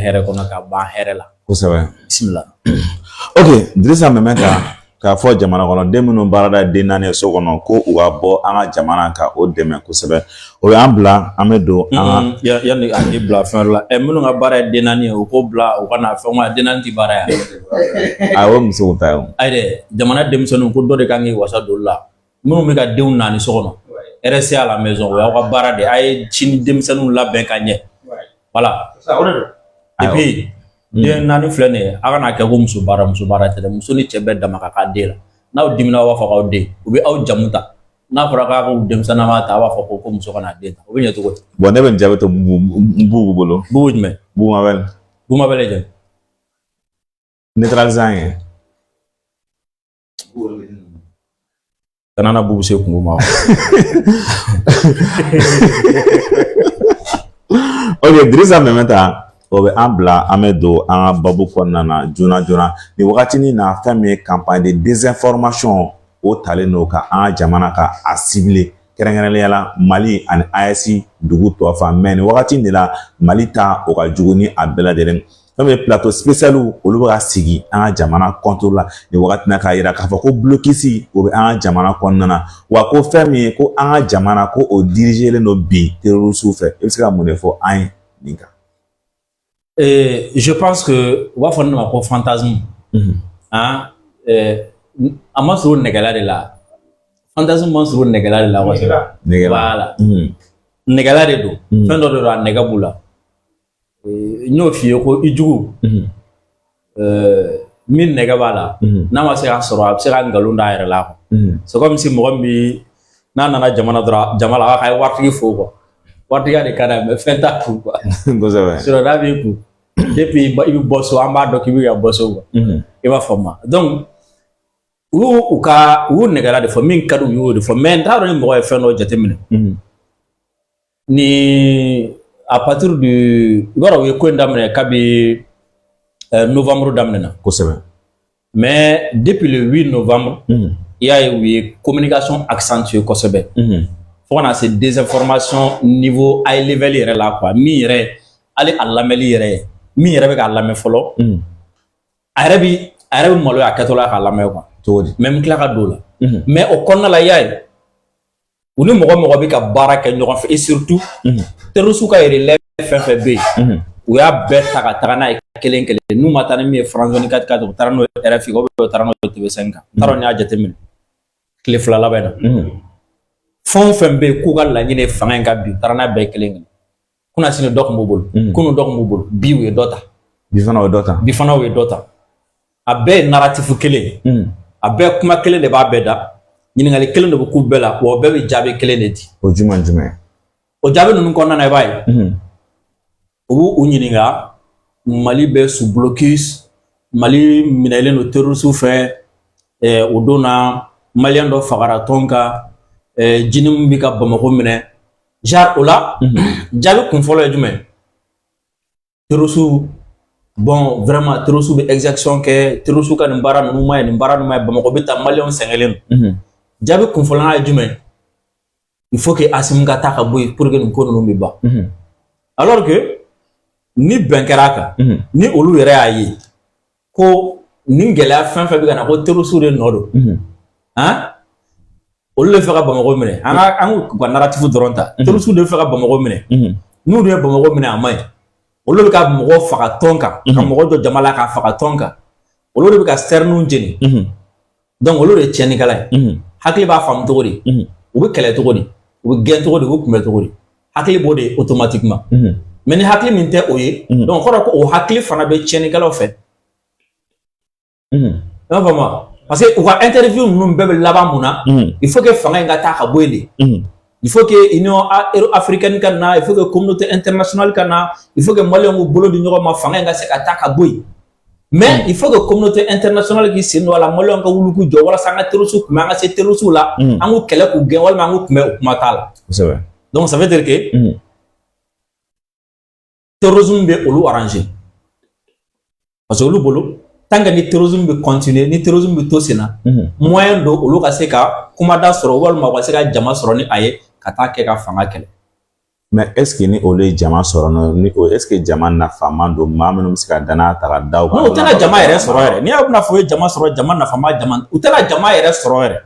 hɛrɛ kɔnɔ ka ban hɛrɛ la. Kosɛbɛ. Bismillah. Ok, Dirisa mɛmɛ k'a fɔ jamana kɔnɔ den minnu baarada den naani so kɔnɔ ko u ka bɔ an ka jamana ka o dɛmɛ kosɛbɛ. O y'an bila an bɛ don an ka. Yanni a k'i bila fɛn la minnu ka baara ye den naani ye u ko bila u ka na fɛn ma den naani ti baara yan. Awɔ musow ta ye. Ayi dɛ jamana denmisɛnninw ko dɔ de kan k'i wasa don la minnu bɛ ka denw naani so kɔnɔ RSA à la maison o y'aw ka baara de a ye sini denmisɛnninw labɛn ka ɲɛ voilà. Et puis den naani filɛ nin ye a kana kɛ ko muso baara tɛ dɛ muso ni cɛ bɛɛ dama ka k'a den la n'aw dimina aw b'a fɔ k'aw den u bɛ aw jamu ta n'a fɔra k'a ko denmisɛnnin ma ta a b'a fɔ ko muso kana den ta o bɛ ɲɛ cogo di. Bon ne bɛ nin jaabi to bugu bolo. Bugu jumɛn. Bumabɛl jɛ. Neutralisant ye. Kana na bugu se kungo ma. Ok, Dirisa mɛmɛ ta. O bɛ an bila an bɛ don an ka babu kɔnɔna na joona nin wagatinin na fɛn min ye campagne de désinformation o talen don ka an ka jamana ka a ciblé kɛrɛnkɛrɛnnenya la Mali ani AES dugu tɔ fan mais nin wagati de la Mali ta o ka jugu ni a bɛɛ lajɛlen fɛn min plateau spécial olu bɛ ka sigi an ka jamana compte la nin wagati na k'a yira k'a fɔ ko blocus o bɛ an ka jamana kɔnɔna na wa ko fɛn min ye ko an ka jamana ko o dirigelen don bi terroristes fɛ i bɛ se ka mun de fɔ an ye nin kan. Je pense que on va faire un fantasme. Hein? À moi sur négala de la. Fantasme moi sur négala de la. Voilà. Négala de do. Fin de la négabula. Nous fions ko ijugu. Min négabala. N'a ma se à sora, c'est un galon d'air là. C'est comme si moi mi na nana jamala ka warti fo ko. Wartiga de kada me fenta ku quoi. Sur la vie ku. Depuis il bosso en bas donc il y a bosso quoi. Il va former. Donc ou ka ou negala de former kadu yo de former ndaro ni mo fe no jatemine. Ni à partir du gora we ko ndamne kabi novembre damna ko sebe. Mais depuis le 8 novembre, il y a eu une communication accentuée ko sebe. Faut on a ces désinformations niveau high level yere la quoi. Mi yere aller à lameli yere mi yere be ka lamɛ fɔlɔ a yɛrɛ bi malo a kɛtɔla ka lamɛ quoi cogo di même tila ka don la mais o kɔnɔna la y'a ye u ni mɔgɔ bɛ ka baara kɛ ɲɔgɔn fɛ et surtout terroristes ka relais fɛn fɛn bɛ yen u y'a bɛɛ ta ka taga n'a ye kelen n'u ma taa ni min ye France 24 u taara n'o ye RFI u taara n'o ye TV5 kan n t'a dɔn n'i y'a jateminɛ tile fila labɛn na fɛn o fɛn bɛ yen k'u ka laɲini fanga in ka bi u taara n'a bɛɛ kelen kuna sini dɔ kun b'u bolo kunu dɔ kun b'u bolo bi u ye dɔ ta bi fana u ye dɔ ta a bɛɛ ye narratif kelen a bɛɛ kuma kelen de b'a bɛɛ da ɲininkali kelen de bɛ k'u bɛɛ la wa o bɛɛ bɛ jaabi kelen de di o jumɛn o jaabi ninnu kɔnɔna na i b'a ye u b'u ɲininka Mali bɛ sous blocus Mali minɛlen don terroristes fɛ o don na maliyɛn dɔ fagara tɔn kan jini min bɛ ka Bamako minɛ genre o la jaabi kun fɔlɔ ye jumɛn terroristes bon vraiment terroristes bɛ exaction kɛ terroristes ka nin baara ninnu ma ɲi Bamako bɛ taa maliyɛnw sɛgɛnlen don jaabi kun fɔlɔ ye jumɛn il faut que Assimi ka taa ka bɔ yen pour que nin ko ninnu bɛ ban alors que ni bɛn kɛra a kan ni olu yɛrɛ y'a ye ko nin gɛlɛya fɛn fɛn bɛ ka na ko terroristes de nɔ don olu de fɛ ka Bamako minɛ an ka narratif dɔrɔn ta terroristes de fɛ ka Bamako minɛ n'u de ye Bamako minɛ a ma ɲi olu de bɛ ka mɔgɔ faga tɔn kan ka mɔgɔ jɔ jama la k'a faga tɔn kan olu de bɛ ka serninw jeni donc olu de ye tiɲɛnikɛla ye hakili b'a faamu cogo di u bɛ kɛlɛ cogo di u bɛ gɛn cogo di u bɛ kunbɛn cogo di hakili b'o de ye automatiquement mais ni hakili min tɛ o ye donc kɔrɔ ko o hakili fana bɛ tiɲɛnikɛlaw fɛ i b'a faamu parce que u ka interview ninnu bɛɛ bɛ laban mun na il faut que fanga in ka taa ka bɔ yen de il faut que Union africaine ka na il faut que communauté internationale ka na il faut que maliyɛnw k'u bolo di ɲɔgɔn ma fanga in ka se ka taa ka bɔ yen mais il faut que communauté internationale k'i sen don a la maliyɛnw ka wuli k'u jɔ walasa an ka terroristes kunbɛn an ka se terroristes la an k'u kɛlɛ k'u gɛn walima an k'u kunbɛn o kuma t'a la donc ça veut dire que terrorisme bɛ olu arranger parce que olu bolo tant que ni terrorisme bɛ continuer ni terrorisme bɛ to sen na moyen don olu ka se ka kumada sɔrɔ walima u ka se ka jama sɔrɔ ni a ye ka taa kɛ ka fanga kɛlɛ mais est-ce que ni olu ye jama sɔrɔ nɔ ni o est-ce que jama nafaman don maa minnu bɛ se ka danaya ta ka da o kan. non o tɛna jama yɛrɛ sɔrɔ yɛrɛ n'i y'a bɛna fɔ o ye jama sɔrɔ jama nafama jama u tɛna jama yɛrɛ sɔrɔ yɛrɛ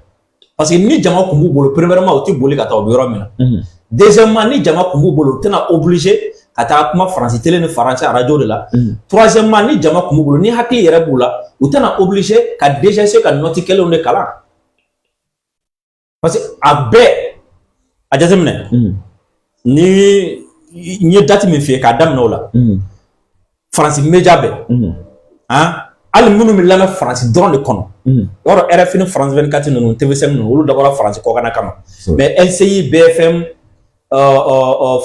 parce que ni jama tun b'u bolo premièrement u tɛ boli ka taa o bɛ yɔrɔ min na deuxièmement ni jama tun b'u bolo u tɛna obligé ka taa kuma faransi télé ni faransi radio de la troisièmement ni jama tun b'u bolo ni hakili yɛrɛ b'u la u tɛna obligé ka DGC ka nɔti kelenw de kalan parce que a bɛɛ a jateminɛ ni n ye date min f'i ye k'a daminɛ o la faransi média bɛɛ hali minnu bɛ lamɛn faransi dɔrɔn de kɔnɔ yɔrɔ RFI ni France 24 ninnu TV5 ninnu olu dabɔra faransi kɔkanna kama mais LCI BFM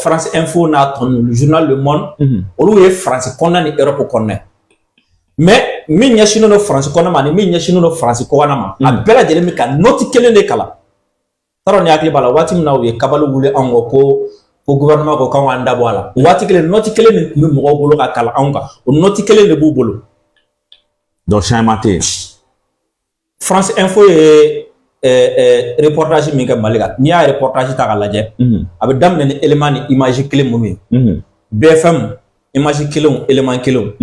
France Info n'a tɔ ninnu journal Le Monde olu ye faransi kɔnɔna ni Europe kɔnɔna ye mais min ɲɛsinnen don faransi kɔnɔna ma ani min ɲɛsinnen don faransi kɔkanna ma a bɛɛ lajɛlen bɛ ka nɔti kelen de kalan t'a ni hakili b'a la waati min na u ye kabali wuli anw kɔ ko gouvernement ko k'anw k'an dabɔ a la o waati kelen nɔti kelen de tun bɛ mɔgɔw bolo ka kalan anw kan o nɔti kelen de b'u bolo. donc changement tɛ yen. France Info ye reportage min kɛ Mali kan n'i y'a reportage ta k'a lajɛ a bɛ daminɛ ni élément ni image kelen minnu ye BFM image kelenw élément kelenw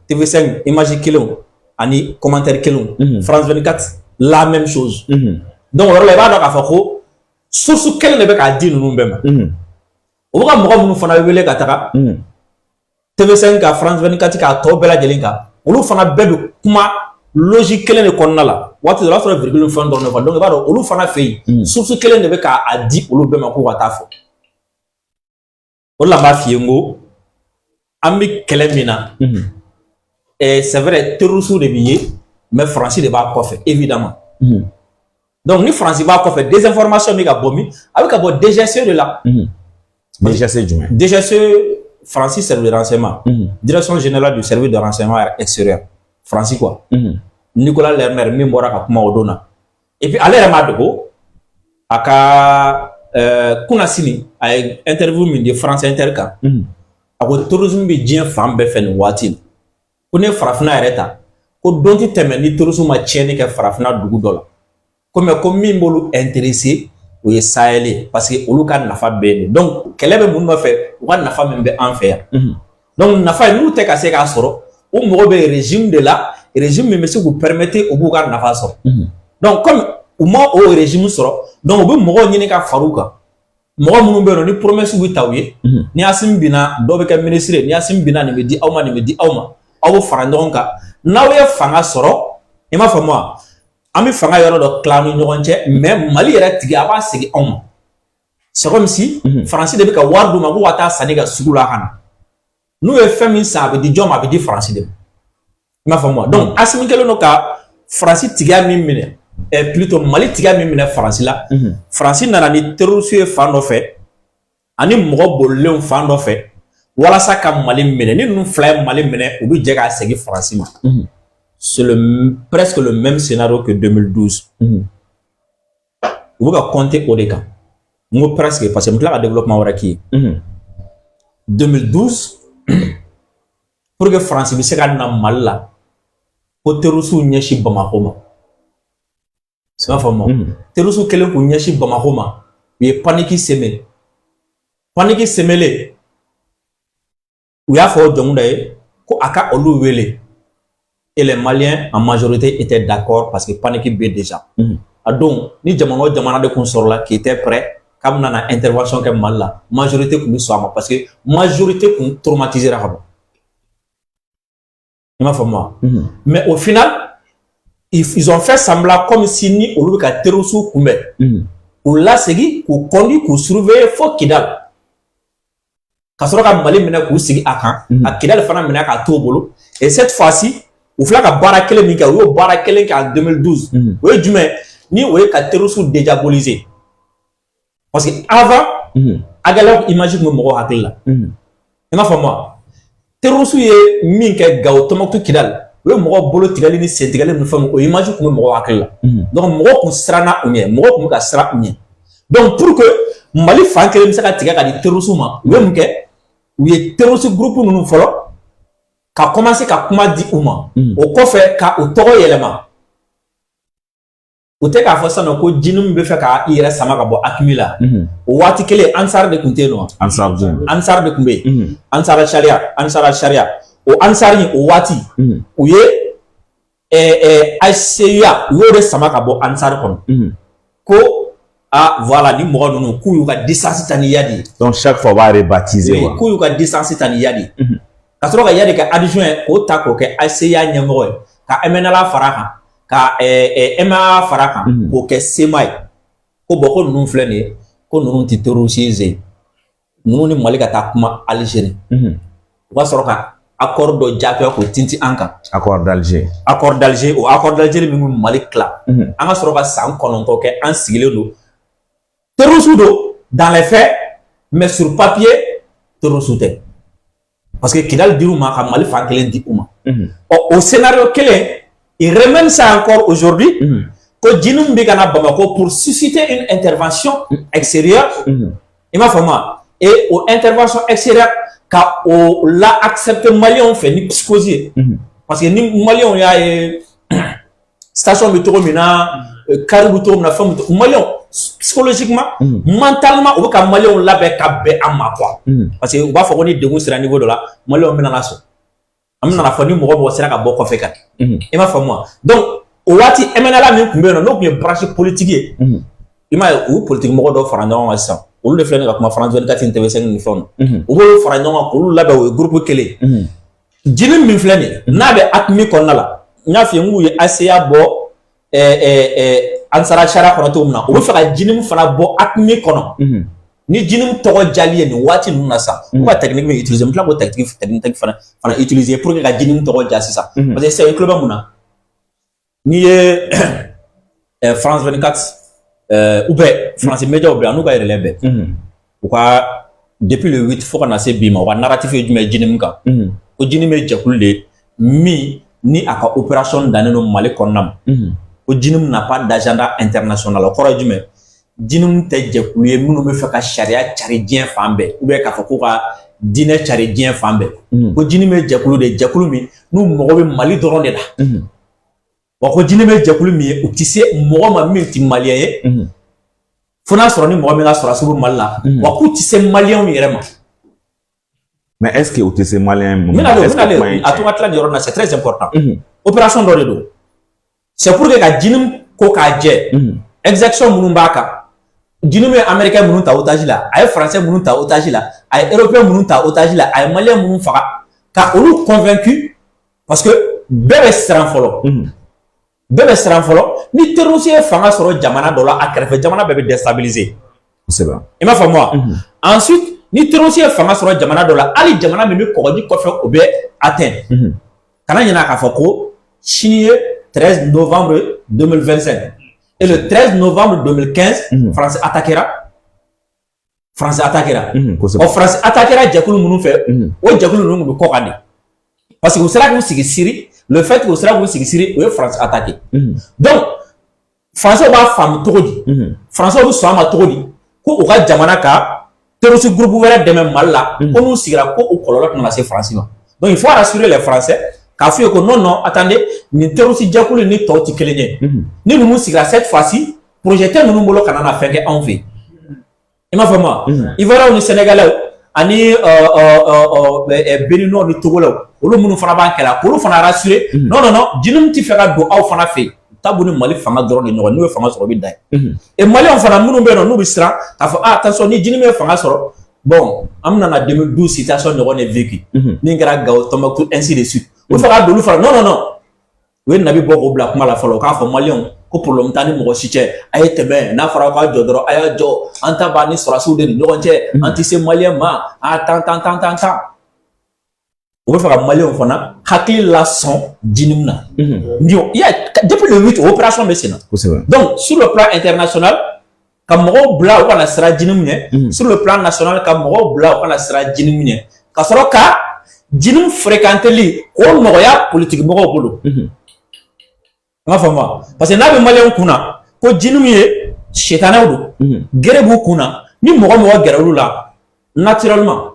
TV5 image kelenw ani commentaire kelenw France 24 la même chose donc o yɔrɔ la i b'a dɔn k'a fɔ ko source kelen de bɛ k'a di ninnu bɛɛ ma o bɛ ka mɔgɔ minnu fana bɛ wele ka taga TV5 ka France 24 k'a tɔ bɛɛ lajɛlen kan olu fana bɛɛ bɛ kuma logique kelen de kɔnɔna la waati dɔ la o y'a sɔrɔ virgule fɛn dɔrɔn de fɔ donc i b'a dɔn olu fana fɛ yen source kelen de bɛ k'a di olu bɛɛ ma k'u ka taa fɔ o de la n b'a f'i ye n ko an bɛ kɛlɛ min na c'est vrai terroristes de bɛ ye mais Faransi de b'a kɔfɛ évidemment donc ni Faransi b'a kɔfɛ désinformation bɛ ka bɔ min a bɛ ka bɔ DGC de la. DGC jumɛn. DGC Faransi service de renseignement direction générale du service de renseignement extérieur Faransi quoi Nicolas Lerner min bɔra ka kuma o don na et puis ale yɛrɛ m'a dogo a ka kunna sini a ye interview min di France Inter kan a ko terrorisme bɛ diɲɛ fan bɛɛ fɛ nin waati in ko ne farafinna yɛrɛ ta ko don tɛ tɛmɛ ni terrorisme ma tiɲɛni kɛ farafinna dugu dɔ la ko mais ko min b'olu intéressé o ye Sahel ye parce que olu ka nafa bɛ yen donc kɛlɛ bɛ mun nɔfɛ u ka nafa min bɛ an fɛ yan donc nafa in n'u tɛ ka se k'a sɔrɔ o mɔgɔ bɛ régime de la régime min bɛ se k'u permettre u b'u ka nafa sɔrɔ donc comme u ma o régime sɔrɔ donc u bɛ mɔgɔw ɲini ka fara u kan mɔgɔ minnu bɛ yen nɔ ni promesse bɛ ta u ye ni Assimi binna dɔw bɛ kɛ ministre ye ni Assimi binna nin bɛ di aw ma nin bɛ di aw ma aw bɛ fara ɲɔgɔn kan n'aw ye fanga sɔrɔ i m'a faamu wa an bɛ fanga yɔrɔ dɔ tila an ni ɲɔgɔn cɛ mais Mali yɛrɛ tigi a b'a segin anw ma c'est comme si Faransi de bɛ ka wari d'u ma k'u ka taa sanni kɛ sugu la ka na n'u ye fɛn min san a bɛ di jɔn ma a bɛ di Faransi de ma i m'a faamu wa donc Assimi kɛlen don ka Faransi tigiya min minɛ plutôt Mali tigiya min minɛ Faransi la Faransi nana ni terroriste ye fan dɔ fɛ ani mɔgɔ bolilenw fan dɔ fɛ walasa ka Mali minɛ ni ninnu fila ye Mali minɛ u bɛ jɛ k'a segin Faransi ma. C'est presque le même scénario que 2012. Vous pouvez compter au décan. Moi, presque, parce que je suis développement qui 2012, pour que France puisse gagner mal là, pour terroristes ou nyeshi Bamako. C'est pas vraiment. Terroristes qui ont nyeshi Bamako, il y a panique semé. Panique semé. Où il y a fort de monde ko aka olu wele. Et les Maliens en majorité étaient d'accord parce que panique B déjà. Donc, ni jamano de consort qui était prêt, comme dans la intervention que mal la majorité qu'on soit parce que majorité qu'on traumatisé la rabo. Il m'a fait moi. Mais au final, ils ont fait semblant comme si ni au lieu qu'à terrorisme kumbe. Ou là c'est ou conduit ou surveiller faut Kidal. Kasoro ka Mali mena ku sigi akan, a Kidal fana mena ka to bolo et cette fois-ci ou fla ka bara kelen min kɛ u y'o baara kelen kɛ en 2012 o ye jumɛn ni o ye ka terroristes dédiaboliser parce que avant a gɛlɛya image kun bɛ mɔgɔw hakili la i m'a faamu wa terroristes ye min kɛ Gawo Tɔnbukutu Kidal o ye mɔgɔw bolo tigɛli ni sen tigɛli ni fɛnw o image kun bɛ mɔgɔw hakili la donc mɔgɔw kun siranna u ɲɛ mɔgɔw kun bɛ ka siran u ɲɛ donc pour que Mali fan kelen bɛ se ka tigɛ ka di terroristes ma u ye mun kɛ u ye terroriste groupe ninnu fɔlɔ ka commencer ka kuma di u ma o kɔfɛ ka o tɔgɔ yɛlɛma o tɛ k'a fɔ sisan nɔ ko jini min bɛ fɛ ka i yɛrɛ sama ka bɔ Hakimi la o waati kelen Ansar de tun tɛ yen nɔ Ansar de tun bɛ yen Ansar sariya o Ansar in o waati u ye ACEA u y'o de sama ka bɔ Ansar kɔnɔ ko voilà ni mɔgɔ ninnu k'u y'u ka distance ta ni Yadi donc chaque fois u b'a rebaptiser k'u y'u ka distance ta ni Yadi ka sɔrɔ ka Yadi kɛ adjoint ye k'o ta k'o kɛ ACEA ɲɛmɔgɔ ye ka MNLA fara kan ka MA fara kan k'o kɛ SEMA ye ko bon ko ninnu filɛ nin ye ko ninnu tɛ terroriste ninnu ni Mali ka taa kuma Algérie u ka sɔrɔ ka accord dɔ jaabi k'o tinti an kan accord d'Alger o accord d'Alger min bɛ Mali tila an ka sɔrɔ ka san 9 kɛ an sigilen don terroriste do dans les faits mais sur papier terroriste tɛ parce que Kidal dir'u ma ka Mali fan kelen di u ma au scénario kelen il remène ça encore aujourd'hui que Djinum Bigana Bamako pour susciter une intervention extérieure il m'a fait moi et aux interventions extérieures car la accepté Malien fait ni psychosé parce que ni Malien il y a station métro mina caribou na femme Malien psychologiquement mentalement ou ka Malien la be ka be ama quoi parce que on va faire qu'on est de niveau de là Malien mena la so amna la fani mo ko sera ka boko fe kat il m'a fait moi donc o wati MNLA min kun be no no kun branche politique il m'a ou politique mo do fara ndon sa olu de flene ka kuma France 24 TV5 ni fon o bo fara ndon ko olu labe o groupe kele Djinum min flene na be Hakimi konna la nya fi ngu ye ACEA bo Ansara Shara kono to mna o be fa ka Djinum fana bo Hakimi kono ni Djinum togo jali ni wati nuna sa ko ba technique mi utiliser mtla ko technique fana utiliser pour que ka Djinum togo jasi sa parce que c'est un club muna ni France 24 ou bien France Média ou bien nous ka relève ou ka depuis le 8 faut qu'on a ces bima wa narratif du Djinum ka ko Djinum e jakule mi ni aka opération daneno Mali konnam ko Djinum n'a pas d'agenda international ko ra jume Djinum te jakule munu be fa ka sharia chari dien fambe ou bien ka fa ko ka dine chari dien fambe ko Djinum e jakulu de jakulu mi nu mo be Mali doron de la wa ko Djinum e jakulu mi o tisse mo ma mi ti malien ye fona soro ni mo mi la soro su Mali la wa ko tisse malien yere ma mais est-ce que o tisse malien c'est très important opération do do c'est pour que ka Djinum ko ka je exaction munu baka Djinum américain munu ta otage la ay français munu ta otage la ay européen munu ta otage la ay malien munu faga ka olu convaincu parce que bébé sera folo ni terroriste fanga soro jamana do la akrefe jamana bébé déstabiliser c'est bon il m'a fait moi ensuite ni terroriste fanga soro jamana do la ali jamana mi ko di ko fe obe atteint kana nyina ka fako signé 13 novembre 2025 et le 13 novembre 2015 France attaquera France attaquera jakulu munu fait o jakulu nungu be kokani parce que vous sera que vous sigez Syrie le fait que vous sera vous sigez Syrie oui France attaqué donc français va femme togodi français vous soit ma togodi ko o ka jamana ka terroriste groupe wera demain mal là on nous sigira ko o kololo na c'est français donc il faut rassurer les français k'a fait que non attendez ni terroriste jakulu ni toti kelenye ni nous sigira cette fois-ci projeter nous bolo kana na faire en fait il m'a fait moi il va au Sénégalais ani Béninois ni Togolais olu munu fana ban kala olu fana rassurer non Djinum ti fera do aw fana fe tabuni Mali fanga dron de ñogo ni fanga soro bi day et Mali on fana munu be no nu bi sira ka fa attention ni Djinum fanga soro bon amna na 2012 situation ñogo ne vécu ni ngara gaw Tombouctou ainsi de suite o fanga do lu fana non we nabi boko bla kuma la falo ka fa Malien ko pour le temps ni mo ci cé ay tebe na fara ka jodoro aya jo anta bani sora su de ñogo cé anti ces Malien ma tant on va faire Malien fana hakili la son Djinum na ndio il y a depuis le 8 opération de Sénat donc sur le plan international comme mo bla ou na sera Djinum ne sur le plan national comme mo bla ou na sera Djinum ne ka soro ka Djinum fréquenter li ko no ya politique mo ko bolo ma fama parce que na be Malien kuna ko Djinum ye chetana do gerebu kuna ni mo gerelu la naturellement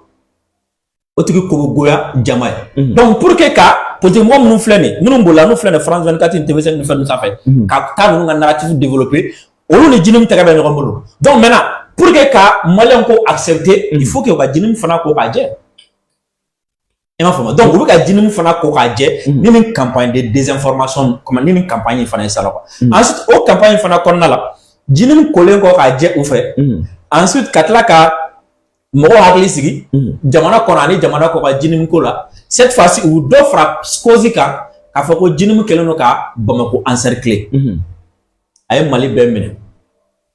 otiki ko goya jamaay donc pour que ka politiquement nous flâner nous bola nous flâner France 24 TV5 nous faire nous ça fait ka nous narratif développé on le dîner t'as bien donc maintenant pour que ka malien ko accepter il faut que va dîner fana ko ka dje donc on ka dîner fana ko ka dje ni une campagne de désinformation comme ni une campagne fana ça là quoi ensuite au campagne fana kon na la dîner ko ka dje ou fait ensuite katla ka mo hakli sigi jamana kon ani jamana ko ka dîner ko la cette fois-ci ou do fra cause ka fa ko dîner keleno ka bamako encercler ay mali bemene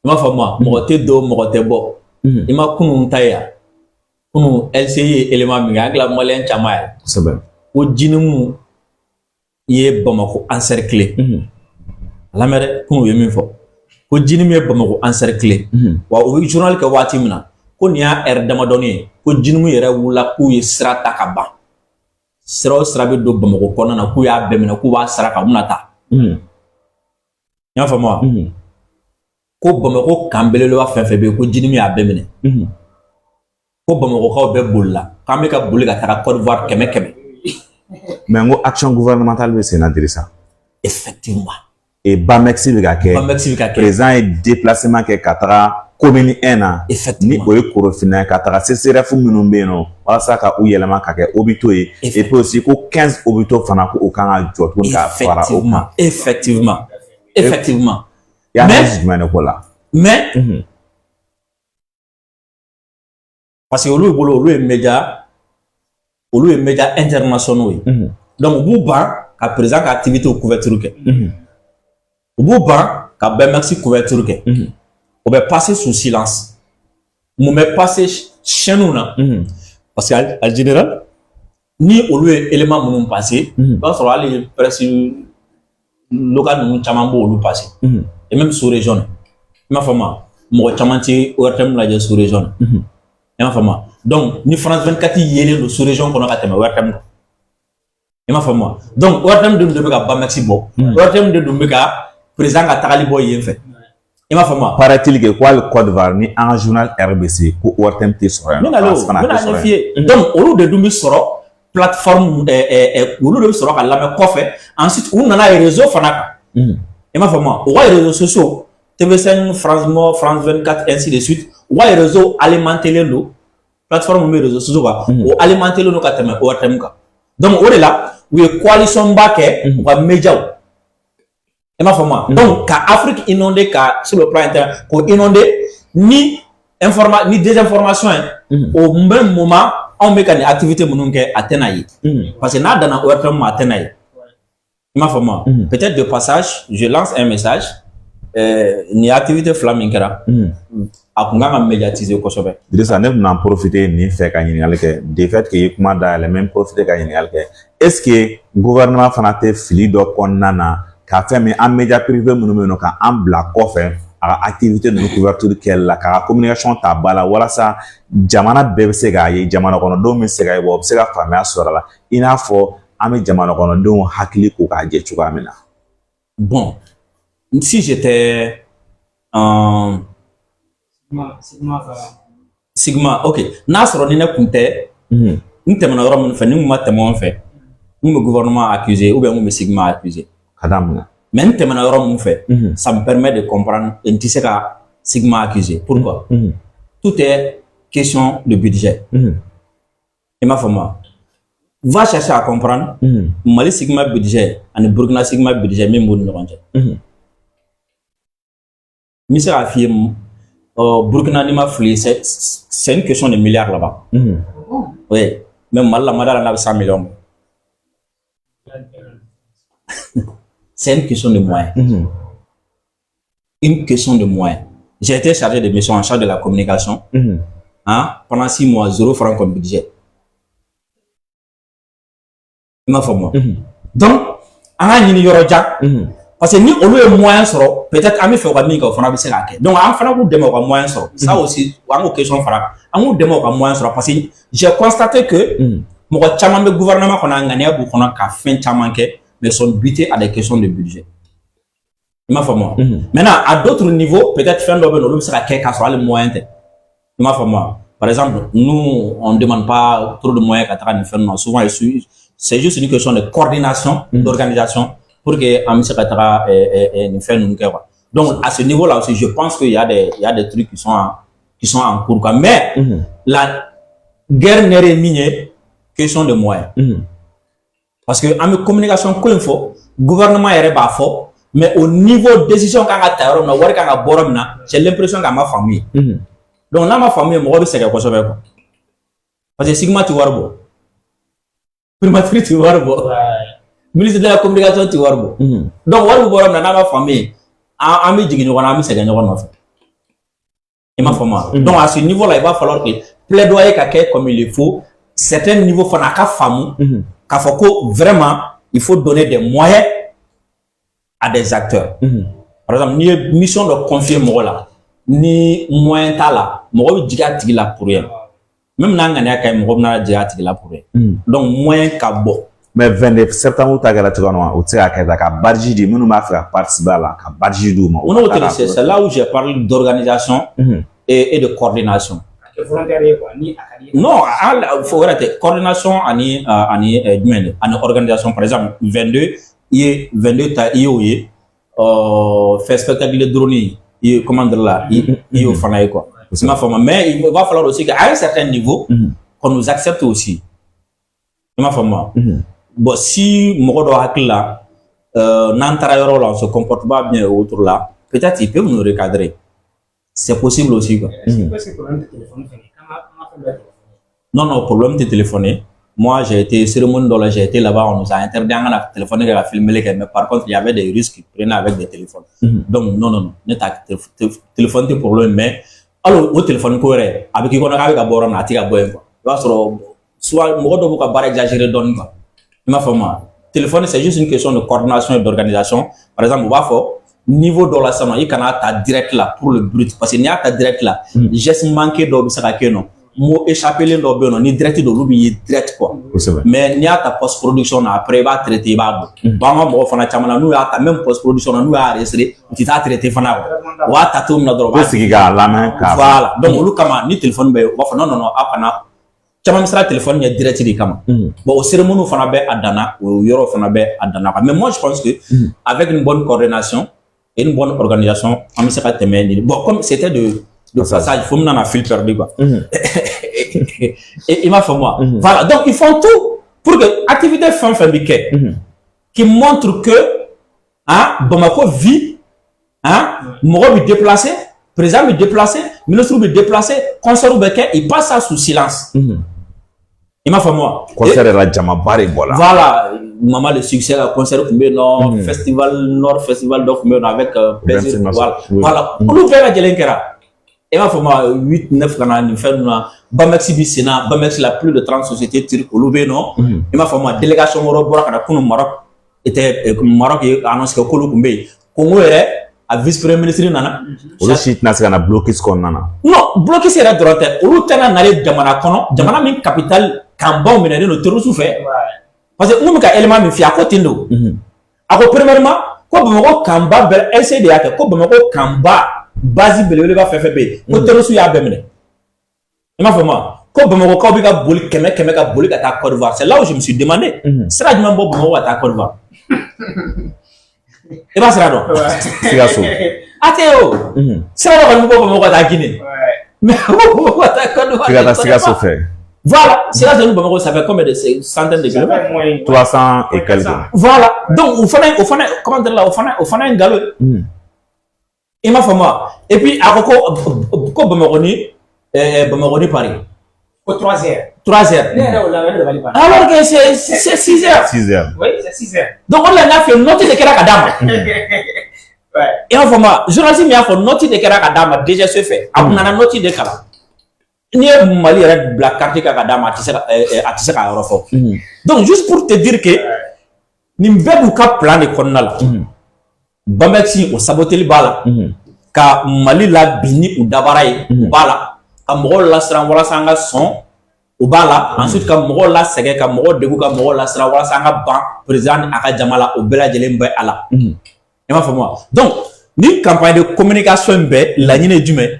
ma fa moi mogote do mogote bo ima kunu taya kunu LCI élément mi ngla molen chamaya sebe o djinimu ye bamako encercler la mere kunu yemi fo ko djinimu ye bamako encercler wa o journal ka wati mina ko niya dama doni ko djinimu yere wula ku ye strata ka ba sra be do bamako konna na ku ya bemina ku wa sra ka munata ya fa moi ko bamako kambelelo wa fenfe be ko jinimi a bemene ko bamako ka be bolla kambe ka bolle ka ta Côte d'Ivoire keme mais ngo action gouvernementale be sénateur ça effectivement et Bamexi be ka ke président est déplacement ke katara commune 1 na ni o e korofina katara CCRF minnu be no wala sa ka u yelema ka ke obito et puis aussi ko 15 obito fana ko o kan jot ko ka fara o effectivement mais parce que olu est média internationaux donc bouba ka président ka activité au couverture ke bouba ka Bamexi couverture ke on va passer sous silence on va passer chez nous là parce que en général ni olu élément nous passer parce que aller presque local nous chamambo olu passer et même sous région ma femme mo chamanti ORTM la sous région ma femme donc ni France 24 yele le sous région qu'on a katema ORTM ma femme donc ORTM de ka Bamexi bo ORTM de ka président ka takali boy yen fait ma femme paraît-il que quoi le Côte d'Ivoire ni en journal RBC ko ORTM te soro donc olu de dumbi soro plateforme olu de soro ka lame kofe ensuite on a les réseaux fanaka ma femme on a les réseaux sociaux TV5 France 24 ainsi de suite on a les réseaux alimenter les plateforme mes réseaux sociaux ou alimenter le no katema ORTM ka donc on est là où coalition baké ou média ma femme donc ka Afrique inondée ka sur le plan interne ko inondé ni désinformation au même moment on met une activité mononke atenayi parce que na dans ORTM atenayi ma femme peut-être de passage je lance un message ni activité flaminkera akunga médiatiser ko sobe Idrissa ne n'en profiter ni fait ka ɲininkali kɛ de fait que kuma da la même profiter ka ɲininkali kɛ est-ce que gouvernement fana tɛ fili dɔ kɔnɔna na ka fɛn min an média privé minnu bɛ yen nɔ ka an bila kɔfɛ a ka activité ninnu couverture kɛli la k'a ka communication ta ba la walasa jamana bɛɛ bɛ se k'a ye jamana kɔnɔdenw bɛ se k'a ye wa u bɛ se ka faamuya sɔrɔ a la i n'a fɔ an bɛ jamana kɔnɔdenw hakili ko k'a jɛ cogoya min na. Bon, si j'étais Sigma, ok. N'a sɔrɔ ni ne kun tɛ n tɛmɛna yɔrɔ minnu fɛ ni n ma tɛmɛ o fɛ n bɛ gouvernement accuser ou bien n bɛ Sigma accuser. Ka d'a mun na. Mais n tɛmɛna yɔrɔ minnu fɛ ça me permet de comprendre n tɛ se ka Sigma accuser. Pourquoi? Tout est question de budget. I m'a faamu. Va chercher à comprendre Mali Sigma budget ani Burkina Sigma budget min b'u ni ɲɔgɔn cɛ. N bɛ se k'a f'i ye Burkina ni ma fili c'est une question de milliards là-bas. Oui, mais Mali la Mali a 100 millions. C'est une question de moyens. Une question de moyens. J'ai été chargé de mission en charge de la communication. Pendant 6 mois, 0 francs comme budget. Il m'a fait moi. Donc, on a une Eurojack. Parce que ni on a moyen sur peut-être à me faire un micro, on a besoin de donc on fera vous démo un moyen sur ça aussi. On a question fera. On vous démo un moyen sur parce que j'ai constaté que mon chaman de gouvernement qu'on a gagné beaucoup qu'on a fait chaman mais sont butés à des questions de budget. Il m'a fait moi. Maintenant à d'autres niveaux peut-être faire l'objet sera quelqu'un sur les moyens. Il m'a fait moi. Par exemple, nous on ne demande pas trop de moyens qu'à faire. Souvent c'est juste une question de coordination, d'organisation pour que on se retrouve et faire nous quoi. Donc à ce niveau-là aussi, je pense qu'il y a des trucs qui sont en cours quoi. Mais la guerre n'est minée question de moyens. Parce que en communication quoi il faut, gouvernement est pas fort, mais au niveau de décision quand on a j'ai l'impression qu'à ma famille. Donc là ma famille moi c'est quelque chose quoi. Parce que Sigma tu vois bon. Primature tu vois bon. Ministre de la communication tu vois bon. Donc on voit dans ma famille ami digni on ami c'est gagné on fait. Et ma famille. Donc à ce niveau-là il va falloir que plaidoyer quelqu'un comme il faut, certains niveaux faut na famille. Qu'il faut vraiment, il faut donner des moyens à des acteurs. Par exemple, ni mission de confier moi là, ni moyen ta là, moi je dis à là pour rien. Même dans l'année quand moi je dis à là pour rien. Donc moyen qu'à bon. Mais 22 septembre tu as gagné tu vois, tu sais à quel cas Badji dit, nous m'a fait participer là, qu'à Badji du On a c'est là où j'ai parlé d'organisation et de coordination. Non, il faut arrêter. Coordination ani organisation. Par exemple, 22, fait spectacle de drone, comment dire là, il au fanaï quoi. Mais il va falloir aussi qu'à un certain niveau, qu'on nous accepte aussi. Bon, si mon là, n'entend là, on se comporte pas bien autour là, peut-être il peut nous recadrer. C'est possible aussi quoi. Non, problème de téléphoner. Moi, j'ai été cérémonie dans j'ai été là-bas, on nous a interdit à téléphoner à filmer les mais par contre, il y avait des risques qui prenaient avec des téléphones. Donc, non, ne t'as téléphoné pour le mais alors, au téléphone, avec qui on a avec à bord, on a tiré à boire quoi. Soit, moi, on va pas exagérer donne quoi. Ma femme, téléphone, c'est juste une question de coordination et d'organisation. Par exemple, on va faire niveau de la salle, il y a ta direct là pour le brut. Parce qu'il y a ta direct là, geste manqué d'objet, ça va non. Mot échappé les d'objet, non, ni direct de l'oubli, direct quoi. Mais il y a ta post-production après, il va traiter, il va bon, moi, on a chamana, nous, ta même post-production, nous, a arrêté, tu t'as traité, fana. Ou à ta tourne, la drogue. Voilà. Donc, on loue ni téléphone, non, apana. Chaman sera téléphone, il y a direct de kama. Bon, au cérémonie, on a à Dana, au Euro, on a à Dana. Mais moi, je pense que, avec une bonne coordination, et une bonne organisation, on se fait témoigner. Bon, comme c'était de passage, il faut me un fil perdu, quoi. Et il m'a fait moi. Voilà. Donc, ils font tout pour que l'activité fin fabriquée, qui montre que, Bamako vit, Moro est déplacé, président est déplacé, ministre est déplacé, conseiller Beke, il passe ça sous silence. Il m'a fait moi. Concert la Jamabari, voilà. Voilà. Maman, le succès, le concert Nord, festival d'Offre avec plaisir. Voilà. On nous fait la Djelenkera. Et ma femme, 8, 9 canaux, nous faisons Bamexi Bissena, Bamexi la plus de 30 sociétés turques au Loubénon. Et ma femme, délégation au Maroc était Maroc et annonce que Koloumbe. Congo est à vice-premier ministre Nana. Le site n'a bloqué ce qu'on a. Non, bloqué c'est la droite. Au lieu de n'aller Jamana Kono, Jamana min capital, Kambon, menait le terrorisme fait. Parce que nous, élément me fait à côté de nous. Alors, premièrement, quoi, Bamako Kamba, LCDA, quoi, Bamako Kamba, Basi Belé, va faire fait. Au terrorisme, il y a Bemene. Il m'a fait moi. Quoi, Bamako Kabika Bouli, Kemeka Bouli, à ta Côte d'Ivoire. C'est là où je me suis demandé. C'est là que je m'en Bamako à ta Côte d'Ivoire. Et pas ça, non? C'est la chose. Athéo! C'est là que nous Bamako à ta Guinée. Mais Bamako à ta Côte d'Ivoire. C'est la chose fait. Voilà, c'est là que nous Bamako, ça fait combien de centaines de kilomètres? 300 et quelques. Voilà, donc, on fait comment dire là, on fait un galop. Et ma femme, et puis, à quoi Bamako Paris? Au 3 heures. 3 heures. Alors que c'est 6 heures. 6 heures. Oui, c'est 6 heures. Donc, on a fait une note de Kerakadama. Et ma femme, journaliste, il a fait une note de Kerakadama, déjà se fait. On a une note de Kala. Ni Mali red black carte Kerakadama, à Tissaka Eurofo. Donc, juste pour te dire que, Nimbebu ka plan de Konal. Bamexi, au saboté le bala. Ka Mali la bini ou Dabaraï, bala. Ka mɔgɔw lasiran walasa an ka sɔn o b'a la ensuite ka mɔgɔw lasɛgɛ ka mɔgɔw degun ka mɔgɔw lasiran walasa an ka ban président ni a ka jama la o bɛɛ lajɛlen bɛ a la i m'a faamu wa donc ni campagne de communication in bɛɛ laɲini ye jumɛn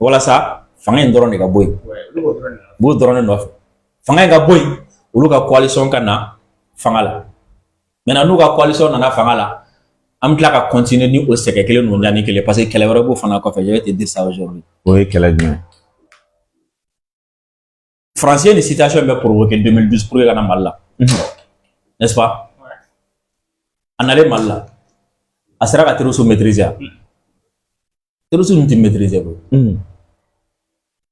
walasa fanga in dɔrɔn de ka bɔ yen b'o dɔrɔn de nɔfɛ fanga in ka bɔ yen olu ka coalition ka na fanga la maintenant nous ka coalition nana fanga la am tila ka continuer ni o sɛgɛ kelen ninnu ni kelen parce que kɛlɛ wɛrɛ b'o fana kɔfɛ je vais te dire ça aujourd'hui o ye kɛlɛ jumɛn français ni situation bɛ provoquer 2012 pour que kana Mali la n'est-ce pas en allait Mali la a sera ka terrorisme maîtriser terrorisme n'ti maîtriser bro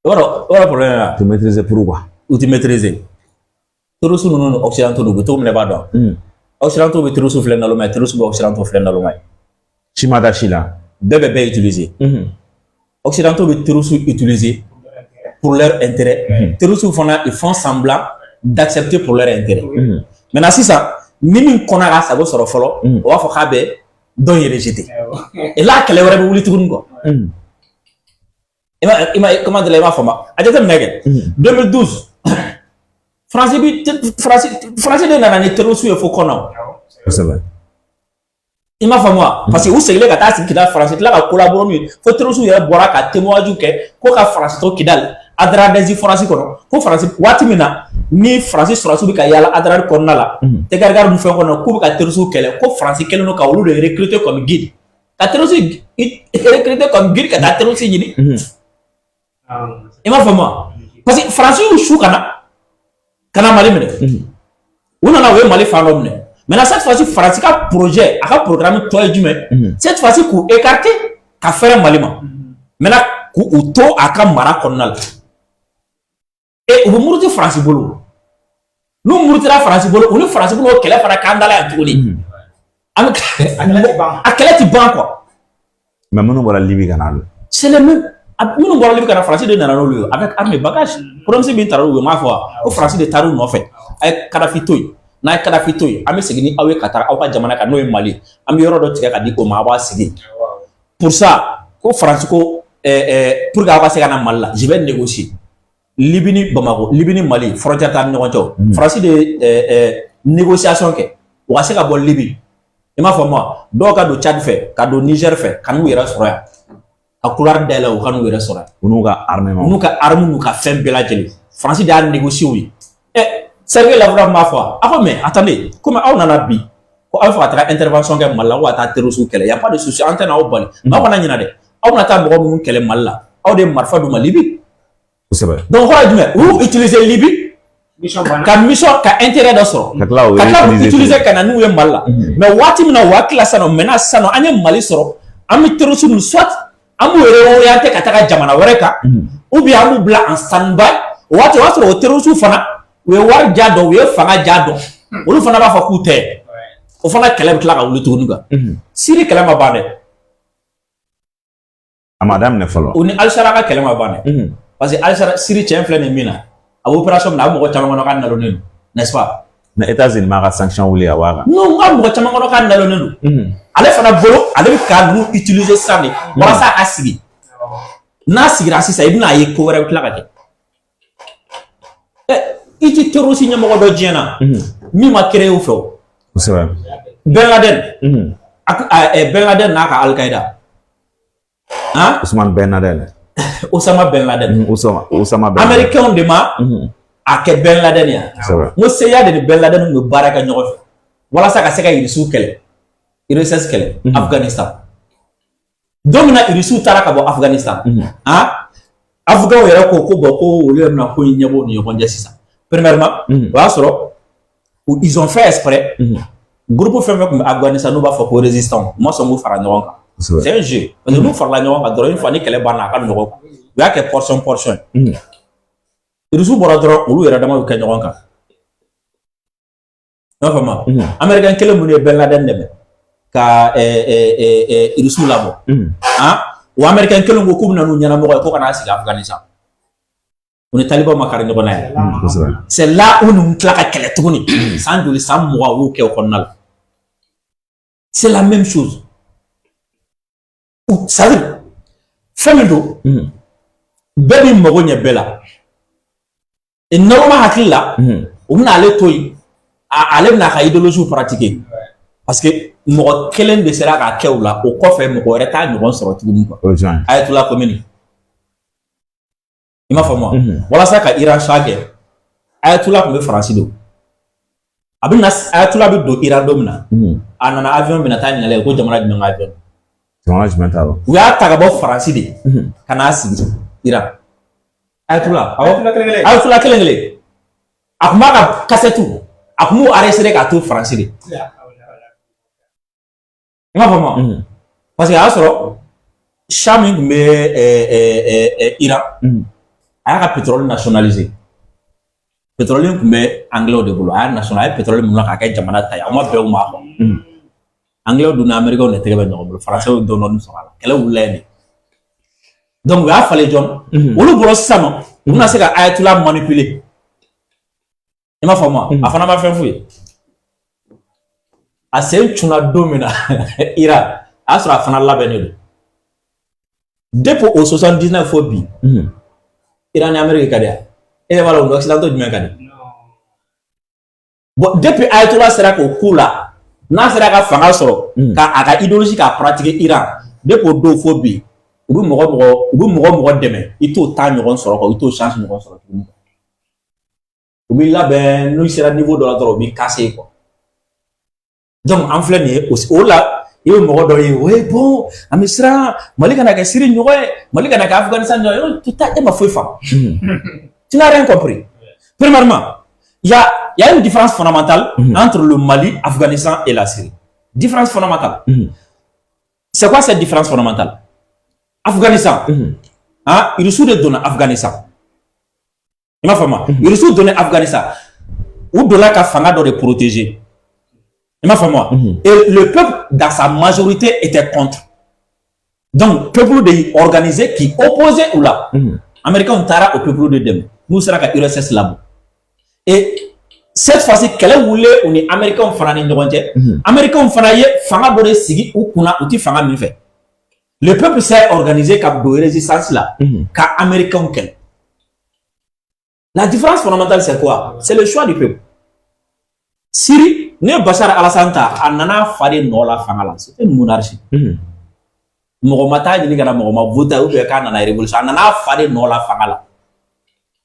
voilà problème là tu maîtrises pourquoi ou tu maîtriser terrorisme ninnu occidentaux n'u to mine b'a dɔn occidentaux bɛ terrorisme filɛ nalo mais terrorisme bɛ occidentaux filɛ nalo mais Chimada Chila bɛɛ utiliser occidentaux bɛ terrorisme utiliser pour leur intérêt terroristes fana ils font semblant d'accepter pour leur intérêt maintenant sisan ni min kɔnna ka sago sɔrɔ fɔlɔ o b'a fɔ k'a bɛ dɔn ye rejeter et là kɛlɛ wɛrɛ bɛ wuli tuguni quoi comment dire i m'a faamu a jateminɛ kɛ 2012 français de nana ni terroristes ye fo kɔnɔ kosɛbɛ i m'a faamu wa parce que u seginnen ka taa sigi Kidal français tila ka collaborer n'u ye fo terroristes yɛrɛ bɔra ka témoignage kɛ ko ka français to Kidal Adradesi France kɔnɔ ko France waati min na ni France sɔrɔsiw bɛ ka yala Adrad kɔnɔna la Tegargar mu fɛn kɔnɔ k'u bɛ ka terroristes kɛlɛ ko France kɛlen don ka olu de recruter comme guide ka terroristes recruter comme guide ka taa terroristes ɲini i m'a faamu wa parce que France y'u su kana Mali minɛ u nana u ye Mali fan dɔ minɛ maintenant cette fois-ci France ka projet a ka programme tɔ ye jumɛn cette fois-ci k'u écarter ka fɛrɛ Mali ma maintenant k'u to a ka mara kɔnɔna la et u bɛ muruti France bolo n'u murutira France bolo u ni France bolo kɛlɛ fana k'an dala yan tuguni a kɛlɛ ti ban quoi mais minnu bɔra Libi ka na c'est le même minnu bɔra Libi ka na France de nana n'olu ye avec armes et bagages problème min taara u ye m'a fɔ wa ko France de taara u nɔfɛ a ye Kadhafi to yen n'a ye Kadhafi to yen an bɛ segin ni aw ye ka taa aw ka jamana kan n'o ye Mali an bɛ yɔrɔ dɔ tigɛ ka di o ma aw b'a sigi pour ça ko France ko pour que aw ka se ka na Mali la je vais négocier Libye ni Bamako Libye ni Mali frontière t'an ni ɲɔgɔn cɛ France de négociation kɛ u ka se ka bɔ Libye i m'a faamu wa dɔw ka don Tchad fɛ ka don Niger fɛ ka n'u yɛrɛ sɔrɔ yan ka couloir dayɛlɛ u ka n'u yɛrɛ sɔrɔ yan u n'u ka armement n'u ka arme n'u ka fɛn bɛɛ lajɛlen France de y'a négocier u ye Sergei Lavrov m'a fɔ a ko mais attendez comme aw nana bi ko aw bɛ fɛ ka taga intervention kɛ Mali la ko ka taa terroristes kɛlɛ y a pas de souci an tɛ na aw bali aw kana ɲinɛ dɛ aw bɛna taa mɔgɔ minnu kɛlɛ Mali la aw de ye marifa d'u ma Libye donc kɔrɔ ye jumɛn u utiliser Libye ka mission ka intérêt dɔ sɔrɔ ka tila k'u utiliser ka na n'u ye Mali la mais waati min na u hakili la sisan maintenant sisan an ye Mali sɔrɔ an bɛ terroristes ninnu soit an b'u réorienter ka taga jamana wɛrɛ kan ou bien an b'u bila en stand by o waati o y'a sɔrɔ o terroristes fana u ye wari ja dɔn u ye fanga ja dɔn olu fana b'a fɔ k'u tɛ o fana kɛlɛ bɛ tila ka wuli tuguni kan Syrie kɛlɛ ma ban dɛ a ma daminɛ fɔlɔ o ni Al-Shara ka kɛlɛ ma ban dɛ parce que Al-Shara Syrie cɛn filɛ nin min na a bɛ opération min na a bɛ mɔgɔ caman kɔnɔ k'a nalonnen don n'est-ce pas mais États-Unis m'a ka sanction wuli a b'a kan non nka mɔgɔ caman kɔnɔ k'a nalonnen don ale fana bolo ale bɛ ka ninnu utiliser sisan de walasa a ka sigi n'a sigira sisan i bɛna ye ko wɛrɛ bɛ tila ka kɛ i ti terroriste ɲɛmɔgɔ dɔ diɲɛ na min ma créé u fɛ o kosɛbɛ Ben Laden Ben Laden n'a ka Al-Qaïda Ousmane Ben Laden Osama Ben Laden Osama Ben Laden américain de ma a kɛ Ben Laden ya n ko CIA de ni Ben Laden bɛ baara kɛ ɲɔgɔn fɛ walasa ka se ka Irisiw kɛlɛ IRSS kɛlɛ Afghanistan don min na Irisiw taara ka bɔ Afghanistan Afghanw yɛrɛ ko bon ko olu yɛrɛ bɛna ko in ɲɛbɔ ni ɲɔgɔn cɛ sisan premièrement o y'a sɔrɔ ils ont fait exprès groupe fɛn fɛn tun bɛ Afghanistan n'u b'a fɔ ko résistants u ma sɔn k'u fara ɲɔgɔn kan c'est un jeu parce que n'u farala ɲɔgɔn kan dɔrɔn une fois ni kɛlɛ banna a ka nɔgɔ u y'a kɛ portion Irisiw bɔra dɔrɔn olu yɛrɛ dama bɛ kɛ ɲɔgɔn kan i m'a faamu américain kelen minnu ye Ben Laden dɛmɛ ka Irisiw labɔ o américain kelen ko k'u bɛna n'u ɲɛnamɔgɔ ye ko ka n'a sigi Afghanistan o ni Taliban ma kari ɲɔgɔn na yan c'est là où ninnu tila ka kɛlɛ tuguni san joli san 20 u y'o kɛ o kɔnɔna la c'est la même chose c'est à dire fɛn min don bɛɛ b'i mago ɲɛ bɛɛ la et normalement hakili la u bɛna ale to yen ale bɛna a ka idéologie pratiquer parce que mɔgɔ kelen de sera k'a kɛ o la o kɔfɛ mɔgɔ wɛrɛ t'a ɲɔgɔn sɔrɔ tuguni quoi Ayatollah Khomeini i m'a faamu wa walasa ka Iran sa kɛ Ayatollah tun bɛ Faransi de abina ayatollah bi do Iran domina anana avion bina ta nyale ko jamana jumɛn ka avion jamana jumɛn ta lo u y'a ta ka bɔ Faransi de kana sigi Iran ayatollah ayatollah kelen a kun b'a ka kasetu a kun b'u arrêter ka to Faransi de i m'a faamu parce que a y'a sɔrɔ Shah min tun bɛ Iran a y'a ka pétrole nationaliser pétrole tun bɛ anglais de bolo a y'a national a ye pétrole minnu k'a kɛ jamana ta ye a ma bɛn o ma kɔ anglais dun ni américains de tɛgɛ bɛ ɲɔgɔn bolo français dɔɔnin dɔɔnin sɔrɔ a la kɛlɛ wulila yen de donc u y'a falen jɔn olu bɔra sisan nɔ u bɛna se ka ayatollah manipuler i m'a faamu a fana ma fɛn foyi a sen cunna don min na Iran a y'a sɔrɔ a fana labɛnnen don depuis au 79 fo bi Iran ni Amérique ka di yan e b'a dɔn occidentaux jumɛn ka di bon depuis ayatollah sera k'o ko la n'a sera ka fanga sɔrɔ ka a ka idéologie k'a pratiquer Iran depuis o don fo bi u bɛ mɔgɔ dɛmɛ i t'o temps ɲɔgɔn sɔrɔ quoi i t'o chance ɲɔgɔn sɔrɔ tuguni u b'i labɛn n'u sera niveau dɔ la dɔrɔn u b'i casser quoi donc an filɛ nin ye o la i bɛ mɔgɔ dɔ ye o ye bon an bɛ siran Mali kana kɛ Syrie ɲɔgɔn ye Mali kana kɛ Afghanistan ɲɔgɔn ye e ma foyi faamu tu n'as rien compris premièrement il y a une différence fondamentale entre le Mali, Afghanistan et la Syrie. Différence fondamentale. C'est quoi cette différence fondamentale? Afghanistan. Il reçoit de donner Afghanistan. Il m'a fait mal. Il reçoit de donner Afghanistan. Ou de là qu'à Fanga doit les protéger. Il m'a fait mal. Et le peuple, dans sa majorité, était contre. Donc, peuple organisé qui opposait ou là. Américains ont tara au peuple de Dem. Nous serons qu'à URSS là-bas. Et cette fois-ci, quel voulait on est américain fana ni ɲɔgɔn cɛ américain fana ye fanga dɔ de sigi u kunna u ti fanga min fɛ le peuple s'est organisé ka do résistance là ka américain kɛlɛ la différence fondamentale c'est quoi? C'est le choix du peuple. Syrie ne Bachar al-Assad ta a nana fa de nɔ la fanga la c'était une monarchie mɔgɔ ma taa ɲini kana mɔgɔ ma voter ou bien k'a nana révolution a nana fa de nɔ la fanga la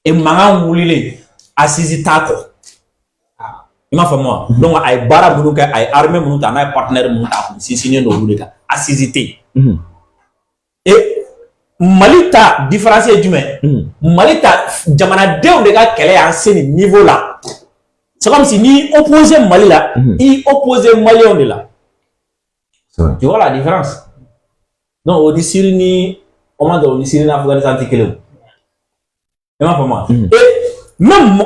et mankan wulilen Assisi t'a kɔ i m'a faamu donc a ye baara minnu kɛ a ye armée minnu ta n'a ye partenaire minnu ta a kun sinsinnen don olu de kan Assisi tɛ yen et Mali ta différence ye jumɛn Mali ta jamanadenw de ka kɛlɛ y'an se nin niveau la c'est comme si n'i opposé Mali la i opposé Malien de la tu vois la différence donc o ni Syrie ni o ma dɔn o ni Syrie ni Afghanistan tɛ kelen o i m'a faamu même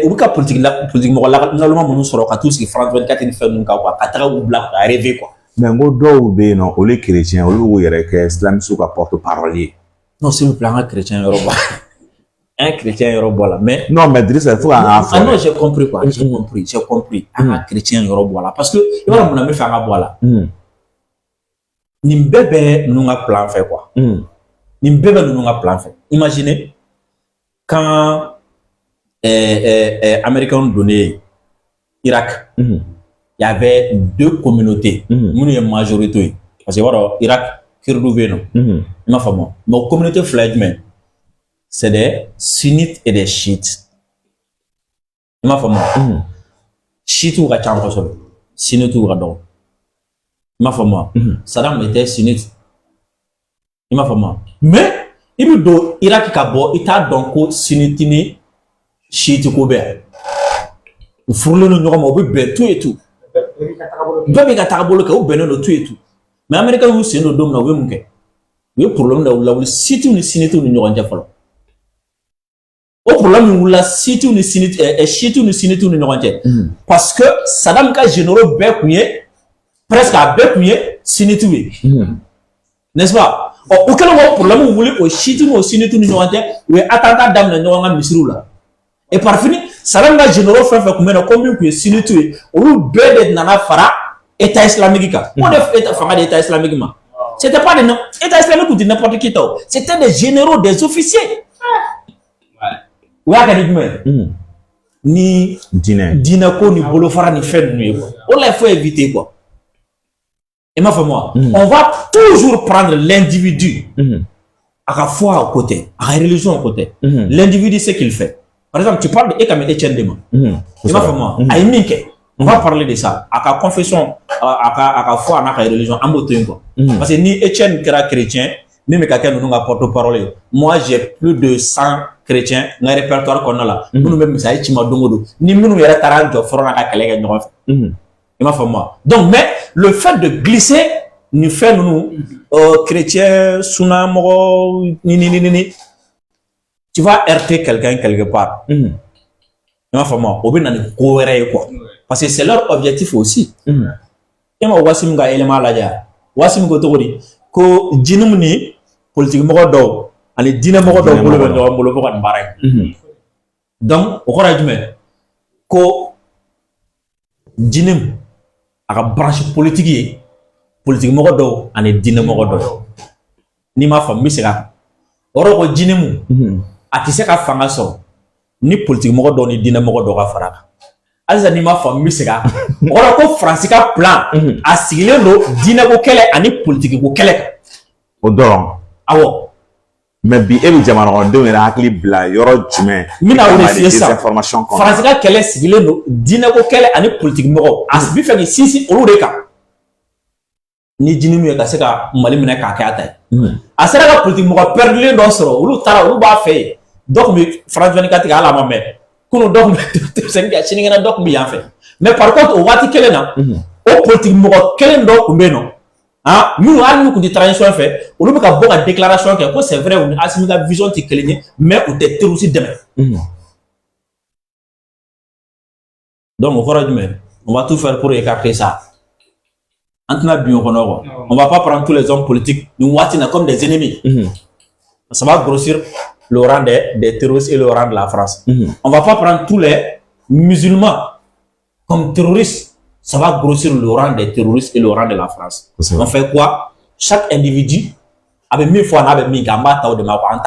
au cas politique mɔgɔ lakalima minnu sɔrɔ ka t'u sigi France 24 ni fɛn ninnu kan quoi ka taga u bila ka rêver quoi. mais n ko dɔw bɛ yen nɔ olu ye chrétien olu b'u yɛrɛ kɛ islamiste ka porte parole ye. non s'il vous plaît an ka chrétien yɔrɔ bɔ an chrétien yɔrɔ bɔ la mais. non mais Drissa faut k'an ka fɔ. non j'ai compris quoi j'ai compris an ka chrétien yɔrɔ bɔ la parce que i b'a dɔn mun na n bɛ fɛ an ka bɔ a la. nin bɛɛ bɛ ninnu ka plan fɛ quoi. nin bɛɛ bɛ ninnu ka plan fɛ imaginez. Quand Américains donné Irak, il y avait deux communautés. Nous y majorité. Parce que voilà, Irak, Kurdouvéno. Il m'a fait moi. Mais la communauté flagmée, c'est des sunnites et des chiites. Il m'a fait moi. Chiites ou Racham Rosol. Sunnites ou Radon. Il m'a fait moi. Saddam était sunnite. Il m'a fait moi. Mais i bɛ don Irak ka bɔ i t'a dɔn ko sunnite ni chiite ko bɛ u furulen don ɲɔgɔn ma u bɛ bɛn tout et tout bɛɛ b'i ka taabolo kɛ u bɛnnen don tout et tout mais américains y'u sen don don min na u bɛ mun kɛ u ye problème dɔ lawuli siitiw ni sunnitew ni ɲɔgɔn cɛ fɔlɔ o problème min wulila siitiw ni chiitew ni sunnitew ni ɲɔgɔn cɛ parce que Saddam ka généraux bɛɛ kun ye presque a bɛɛ kun ye sunnitew ye n'est-ce pas? O kɛlen ko problème wuli o chiites ni o sunnites ni ɲɔgɔn cɛ u ye attentat daminɛ ɲɔgɔn ka misiriw la et par fini Saddam ka généraux fɛn fɛn kun bɛ na ko min kun ye sunnite ye olu bɛɛ de nana fara état islamique kan o de fanga de état islamique ma c'était pas des état islamique ou de n'importe qui taw c'était des généraux des officiers u y'a kɛ ni jumɛn ni diinɛ ko ni bolofara ni fɛn ninnu ye quoi o la il faut éviter quoi. Et ma femme, on va toujours prendre l'individu à la foi à côté, à la religion à côté. L'individu, c'est qu'il fait. Par exemple, tu parles de Ekame Etienne Dema. Tu vas faire moi. On va parler de ça. À la confession, à la foi, à la religion, en mot parce que ni Etienne qui est chrétien, ni me quelqu'un nous a porte-parole. Moi, j'ai plus de 100 chrétiens dans le répertoire qu'on a là. Nous même ça est ni nous y'a taran de front à quelqu'un de il m'a fait moi. Donc, mais le fait de glisser nous fait nous chrétiens, suna moro, ni. Tu vas heurter quelqu'un quelque part. Il m'a fait moi. Au bout d'un quoi. Parce que c'est leur objectif aussi. Et moi, Wassim ga élément là, Wassim go togodi ko jinum ni politique moko do ani dina moko do bolo ko mbaray. Donc au courage mais ko jinum aka branche politique moko do ani dina moko do ni ma fam misira oro ko jinum atise ka fanga so ni politique moko do ni dina moko do ka faraka. Alisa ni ma fam misira oro ko France ka plan a sigile no dina ko kele ani politique ko kele o doron awo mais bi e bi jamana on de hakli bla yoro jume mina o de ça information kon France ka kele sigile no dina ko kele ani politique mo as bi fe ni sisi olu de ka ni jini mu ka se ka mali mina ka ka ta asara ka politique mo ka perdre do soro olu tara olu ba fe donc mi France 24 ka ala ma me kuno donc c'est nga chini ngana donc mi en fait mais par contre au wati kele na au politique mo kele ndo kumbe no ah nous allons nous transition fait on nous ka bon déclaration que c'est vrai on assume la vision ti kele mais on te terroriste demain donc on va tout faire pour écarter ça on va pas prendre tous les hommes politiques nous watina comme des ennemis ça va grossir le rang des terroristes et le rang de la France. On va pas prendre tous les musulmans comme terroristes. Ça va grossir le rang des terroristes et le rang de la France. On fait quoi? Chaque individu avec 1000 fois avec 1000 gamba ta de ma en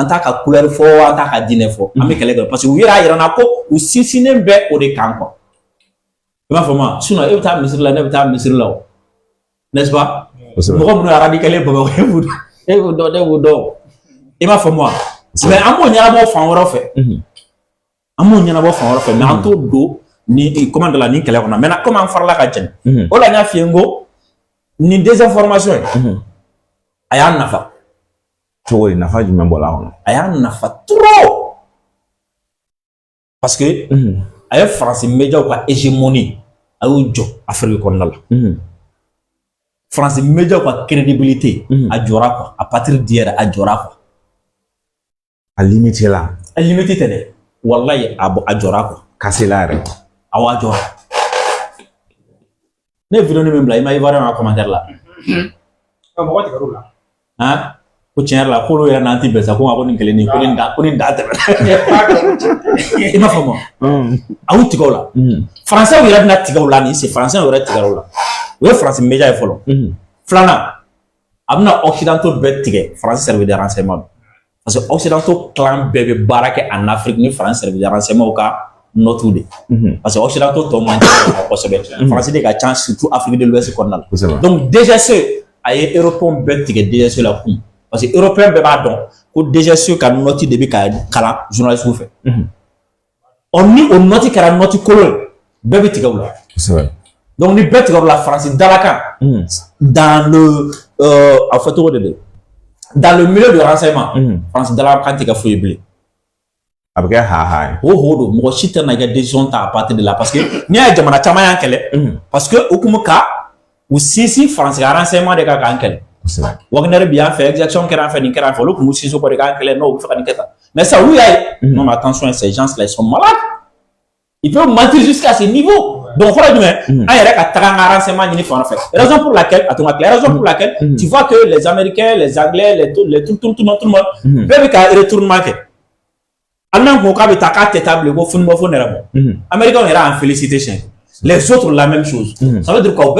tant que couleur fort, en tant que dîner fort. Parce que il y en a pas ou si n'est pas au de camp. Vraiment, sinon il va misir là, il va misir là. N'est-ce pas? Pourquoi vous radicalisez vous il m'a fait moi. Mais à mon yaba fan wora fait. À mon yaba fan wora fait. Mais en tout do ni comment de la ni kele on a. Maintenant comment faire la kajene. O la nya fiengo ni désinformation. Aya nafa. To ni nafa jume bola on. Aya nafa trop. Parce que aya France média ou pas hégémonie ayo jo Afrique konnala. France média ou pas crédibilité a jora quoi. À partir d'hier a jora quoi. A limité là. A limité tene. Wallahi a jora quoi. Casser là. Awa jora. Ne vidéo ni même là, il m'a évalué en commentaire là. Pourquoi tu es là? Hein? Ko tiens là, ko lo ya nanti besa ko ngako ni kele ni ko ni da te. Il m'a fait moi. Awu tigo là. Français ou ira na tigo là ni c'est français ou ira tigo là. Ouais français média est follow. Flana. Amna occidentaux bet tige. Français servi de renseignement. Parce que occidentaux clan bébé barake en Afrique ni France servi de renseignement au cas notre de. Parce que occidentaux to manti français de ka chance surtout Afrique de l'Ouest qu'on a. Donc déjà ce ay européen bet tige déjà ce la coup. Parce que européen be ba don ko déjà ce ka noti de bi ka kala journaliste ou fait. On ni on noti kara noti colon bébé tige là. C'est vrai. Donc ni bet la France dans le en fait dans le milieu de renseignement France dans la pratique a fouillé blé après ha do mo chita na ga décision ta à partir de là parce que ni a jamana chama yankele parce que okumuka ou si France ga renseignement de ga yankele Wagner bien fait exaction qui a fait ni qui a fait le kumu si so ko de ga yankele no fa ni keta mais ça oui non mais attention ces gens là ils sont malades ils peuvent mentir jusqu'à ce niveau. Donc, il y a un renseignement qui fait. Raison pour laquelle, tu vois que les Américains, les Anglais, tout le monde, peuvent retourner. Américains sont en félicitation. Les autres, la même chose. Ça veut dire quoi?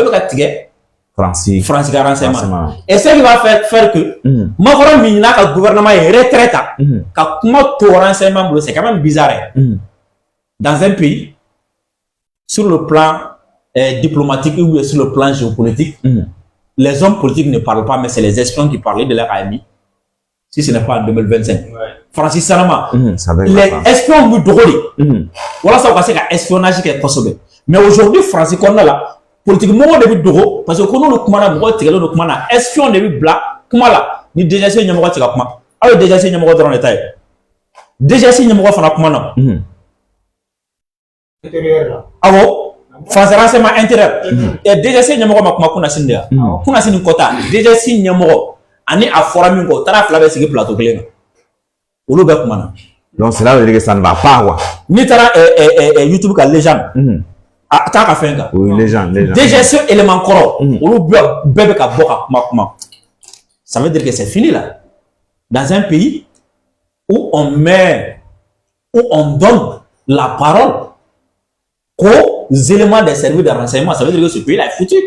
France renseignement. Et ça qui va faire que, le gouvernement est retraité. Quand le renseignement, c'est quand même bizarre. Dans un pays, sur le plan diplomatique ou sur le plan géopolitique, les hommes politiques ne parlent pas, mais c'est les espions qui parlent de leur ami. si ce n'est pas en 2025. Francis Salama, les espions nous drôlent. Voilà ça, on va dire espionnage qui est possible. Mais aujourd'hui, Francis qu'on a là, politiquement, on début d'euro, parce que quand on a le commandant, le commandant, espion début blanc, comment là, ni déjà c'est numéro de comment. Alors déjà c'est numéro dans l'état. Déjà c'est numéro de commandant. Ah bon? France renseignement intérieur. Et déjà c'est numéro de comment qu'on a signé. Qu'on a signé une quota. Déjà c'est numéro. Ani a forum ko tara fla be sigi plateau clé olu be kuma na donc c'est là où ça ne va pas quoi ni tara YouTube ka légende a ta ka fenga oui légende déjà ce élément koro olu be ka boka kuma ça veut dire que c'est fini là dans un pays où on donne la parole aux éléments des services de renseignement, ça veut dire que ce pays là est foutu.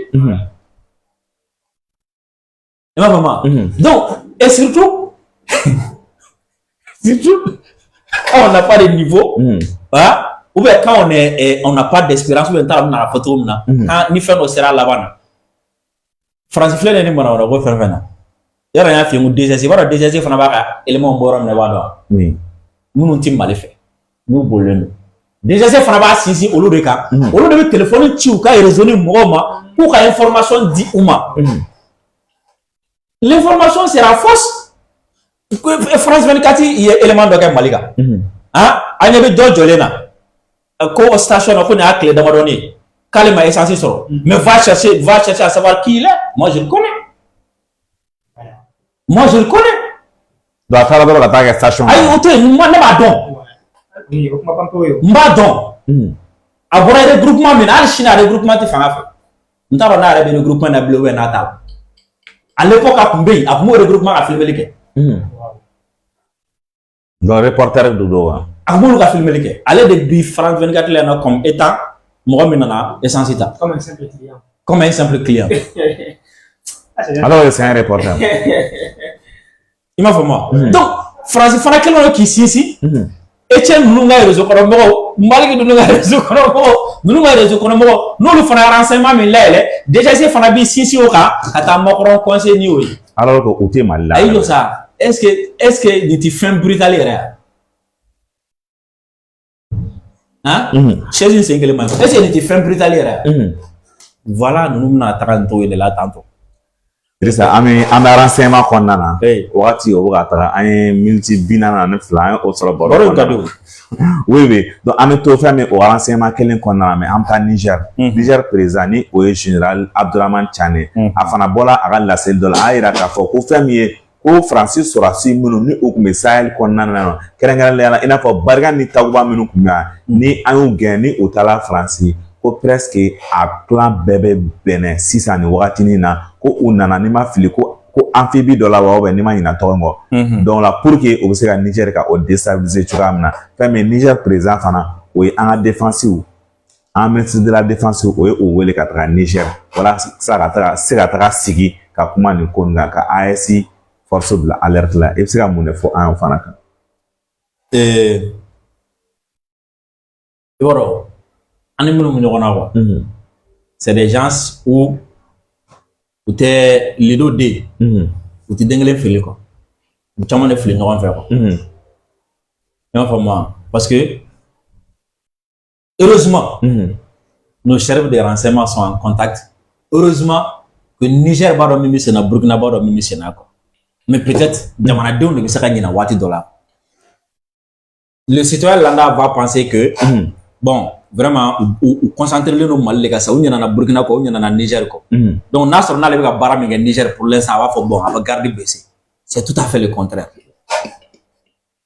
Donc, et surtout, quand on n'a pas de niveau, ou bien quand on n'a pas d'espérance, ou bien quand on a la photo, quand ni fait nos sera là-bas. Francis Fleur n'est pas là, on va faire un il y a rien à faire, on DGC, voilà, DGC, on a pas élément borom ne va pas. Oui. Nous nous timons mal fait. Nous bolons. DGC, on a pas si au lieu de cas, au lieu de téléphoner, tu ou quand il résonne moi pour que l'information dit ou ma. L'information sera fausse. France 24, il y a élément de Malika. Hein? Il y a deux Jolena. Quand station, on a clé dans ma donnée. Kalema est censé sortir. Mais va chercher à savoir qui il est. Moi, je le connais. Moi, je le connais. Donc, à travers la station. Aïe, on te moi, je m'adonne. Avoir un regroupement, mais là, Chine a un regroupement qui fait un affaire. Nous avons un regroupement de bleu et natal. À l'époque, à Kumbé, à mon regroupement à filmer les quais. Donc, reporter de dos. À mon a filmé les quais. Allez de France 24 là comme étant, moi, maintenant, essentiel. Comme un simple client. Comme un simple client. Alors, c'est un reporter. Il m'a fait moi. Donc, Francis Fana, quelqu'un qui ici, Etienne Nunga réseau Konomo, Malik Nunga réseau Konomo, Nunga réseau Konomo, nous le faisons renseignement, mais là, déjà, c'est Fanabi si au cas, à ta mort conseil ni oui. Alors que où t'es mal là. Aïe, ça, est-ce que tu fais un brutal hein? Chez une single man. Est-ce que tu fais un brutal voilà, nous n'avons pas de là tantôt. Drissa, an bɛ renseignement kɔnɔna na wagati o bɛ ka taga an ye miniti 42 an ye o sɔrɔ baro kɔnɔna na oui oui donc an bɛ to fɛn min o renseignement kelen kɔnɔna na mais an bɛ taa Niger président ni o ye général Abdourahmane Tiani a fana bɔra a ka laseli dɔ la a yira k'a fɔ ko fɛn min ye ko Francis Sorasi minnu ni o tun bɛ Sahel kɔnɔna na kɛrɛnkɛrɛnnenya la i n'a fɔ Barika ni Takuba minnu tun bɛ yan ni an y'u gɛn ni o taara Faransi ko presque a plan bɛɛ bɛ bɛnɛ sisan ni wagatinin na ko u nana ni ma fili ko amphibie dɔ la wa ni ma ɲina tɔgɔ kɔ donc la pour que o bɛ se ka Niger ka o déstabiliser cogoya min na fɛn min Niger président fana o ye an ka défensiw an ministre de la défense o ye o wele ka taga Niger wala sa ka taga se ka taga sigi ka kuma nin ko nin kan ka AES force bila alerte la i bɛ se ka mun de fɔ an y'o fana kan. Yɔrɔ ani minnu bɛ ɲɔgɔn na quoi. C'est des gens où u tɛ lido den u tɛ den kelen fili quoi u caman de fili ɲɔgɔn fɛ quoi. I m'a faamu parce que heureusement nos services de renseignement sont en contact. Heureusement que Niger b'a dɔn min bɛ sen na Burkina b'a dɔn min bɛ sen na quoi. Mais peut-être jamanadenw de bɛ se ka ɲinɛ waati dɔ la. Le citoyen lambda va penser que bon vraiment ou concentrer le Mali les gars, ou y en a Burkina quoi, ou y en a Niger quoi. Donc n'a sur n'a le bara mais Niger pour l'instant va faut bon, on va garder baisser. C'est tout à fait le contraire.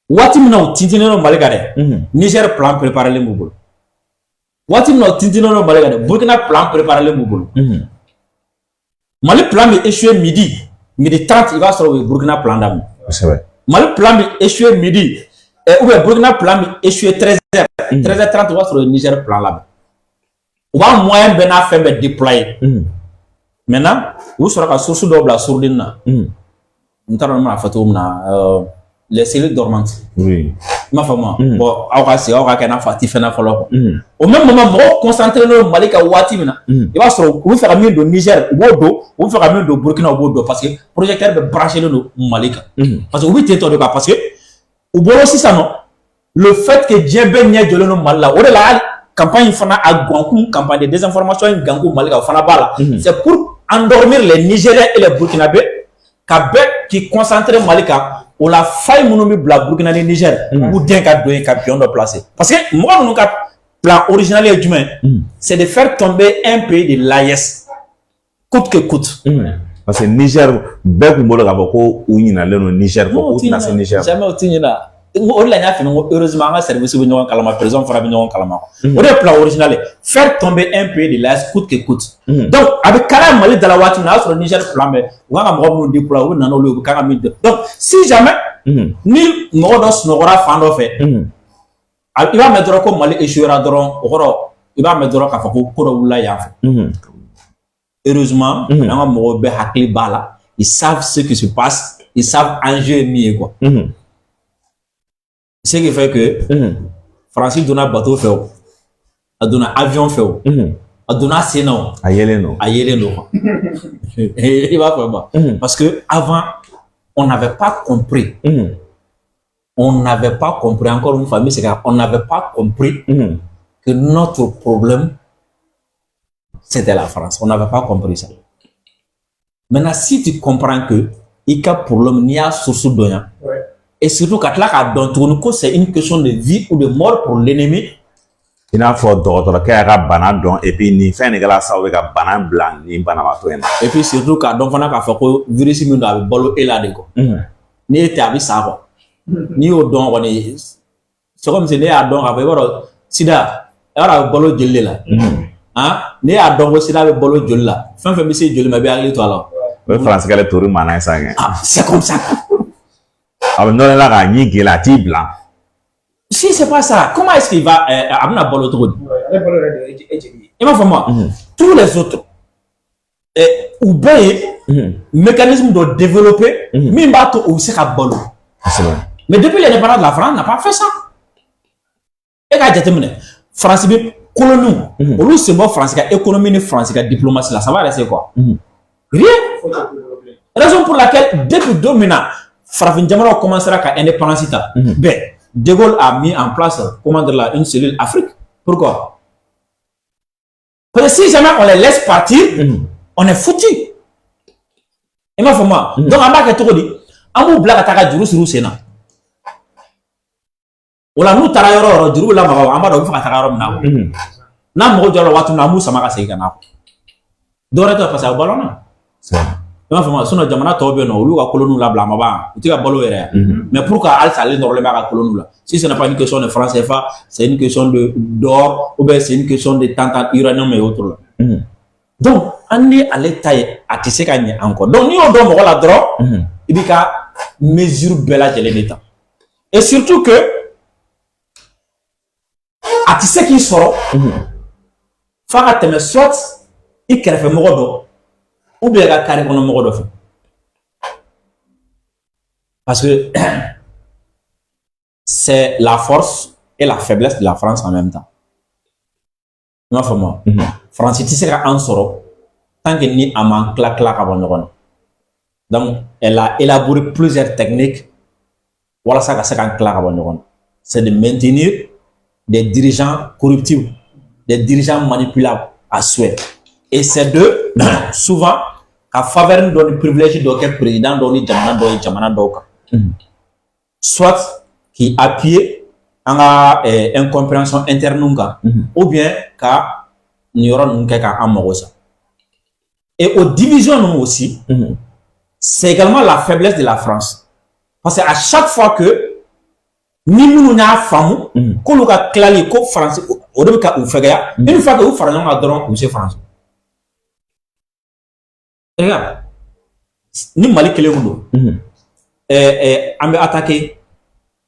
Wati mna tintine no Mali gade. Niger plan préparer les moubou. Wati mna tintine no Mali gade. Burkina plan préparer les moubou. Mali plan est échoué midi 30 il va sur le Burkina plan d'âme. C'est vrai. Mali plan est échoué midi ou bien Burkina plan échoué 13h. 13h30, on va sur le Niger plan là. On va moyen ben à faire déployer. Maintenant, où sera la source de la sourdine? Nous avons la photo les cellules dormantes. Oui. m'a fait moi bon c'est n'a fait fena folo au même moment moi concentré no Mali ka wati mina il va se ou faire mieux de Niger ou faire mieux de Burkina Faso parce que projecteur be brancher no Mali parce que oui t'es de parce que au bolo aussi ça non le fait que Djembe nya jolo no Mali là o de la campagne fana a gonkou campagne de désinformation gankou Mali ka fana bala c'est pour endormir les Nigériens et les Burkinabés qui concentrent Malika ou la faille monomi bla Burkina et Niger ou bien qu'à donner campion de placer parce que moi mon plan original et humain c'est de faire tomber un pays de l'AES coûte que coûte parce que Niger bek mbolo ka bako ou ni na le Niger ko ou na Niger jamais au tinina on l'a fait heureusement un service de nous calama président fera bien calama on est plan original faire tomber un pays de l'AES coûte que coûte donc avec Kalam Mali dans la voiture na sur Niger plan mais on va me déployer ou nano le Karam donc si jamais ni modos n'aura fando fait il va mettre comme Mali échouera dron il va mettre ka fa ko ko wula ya heureusement on a mo be hakli bala ils savent ce qui se passe ils savent enjeu mi quoi ce qui fait que Francis donna bateau fait a donné avion fait a donné sénat a yeleno il va vraiment parce que avant on n'avait pas compris encore une fois mais c'est qu'on n'avait pas compris que notre problème c'était la France on n'avait pas compris ça maintenant si tu comprends que il y a problème ni a source d'oyen et surtout quand là c'est une question de vie ou de mort pour l'ennemi il n'a pas d'autre que la banane don et puis ni fait ni gala ça avec la banane blanc ni banane batoine et puis surtout quand donc on a fait que virus mi do bolo et là de ko ni était avec ça quoi ni au don on est c'est comme si ni a don avec sida ara bolo jelle là hein ni a don sida avec bolo jelle là fin monsieur jelle ma bi ali to alors le français qu'elle tourne mana ça c'est comme ça ah non là ni gela ti blanc si c'est pas ça comment est-ce qu'il va amener bolo to il m'a fait moi tous les autres ou bien mécanisme de développer même bateau aussi à bolo mais depuis l'indépendance de la France n'a pas fait ça et quand j'ai terminé France bi colonie au c'est moi France qui économie ni France qui diplomatie là ça va rester quoi rien raison pour laquelle depuis 2000 Farafin Jamana commencera à indépendance ben De Gaulle a mis en place comment dire là une cellule Afrique pourquoi parce que si jamais on les laisse partir on est foutu et ma femme donc en bas que tout dit amu blaga taka juru suru sena wala nu tarayoro juru la ma amba do fa tarayoro na mo jolo watu na mu sama ka sey kana do reto parce que ballon ma femme sono jamana tobe no lu ka kolonu la bla ma ba ti ka balo yere mais pourquoi al sale no le ma ka kolonu la si ce n'est pas une question de franc CFA c'est une question de d'or ou bien c'est une question de tantan uranium et autres donc on est à l'état à tisser gagner encore donc ni on doit la drogue il dit qu'à mesure bella de l'état et surtout que à tisser qui sort faire à te soit il crée fait modo ou bien à carré qu'on a modo fait parce que c'est la force et la faiblesse de la France en même temps. Non, moi. France, tu sais qu'en sort, tant que ni à man clac avant. Donc, elle a élaboré plusieurs techniques. Voilà ça c'est qu'un clac avant. C'est de maintenir des dirigeants corruptifs, des dirigeants manipulables à souhait. Et c'est de souvent à faveur de privilège d'aucun président, Jamana Doka. Soit qui appuie en incompréhension interne ou bien qu'à n'yora qu'à amorosa. Et aux divisions aussi, c'est également la faiblesse de la France. Parce qu'à chaque fois que ni nous n'a femme, qu'on nous a clali qu'au français, au début qu'à oufega, une fois que vous farez un adorant ou c'est français. Regarde, ni Mali que le monde, on va attaquer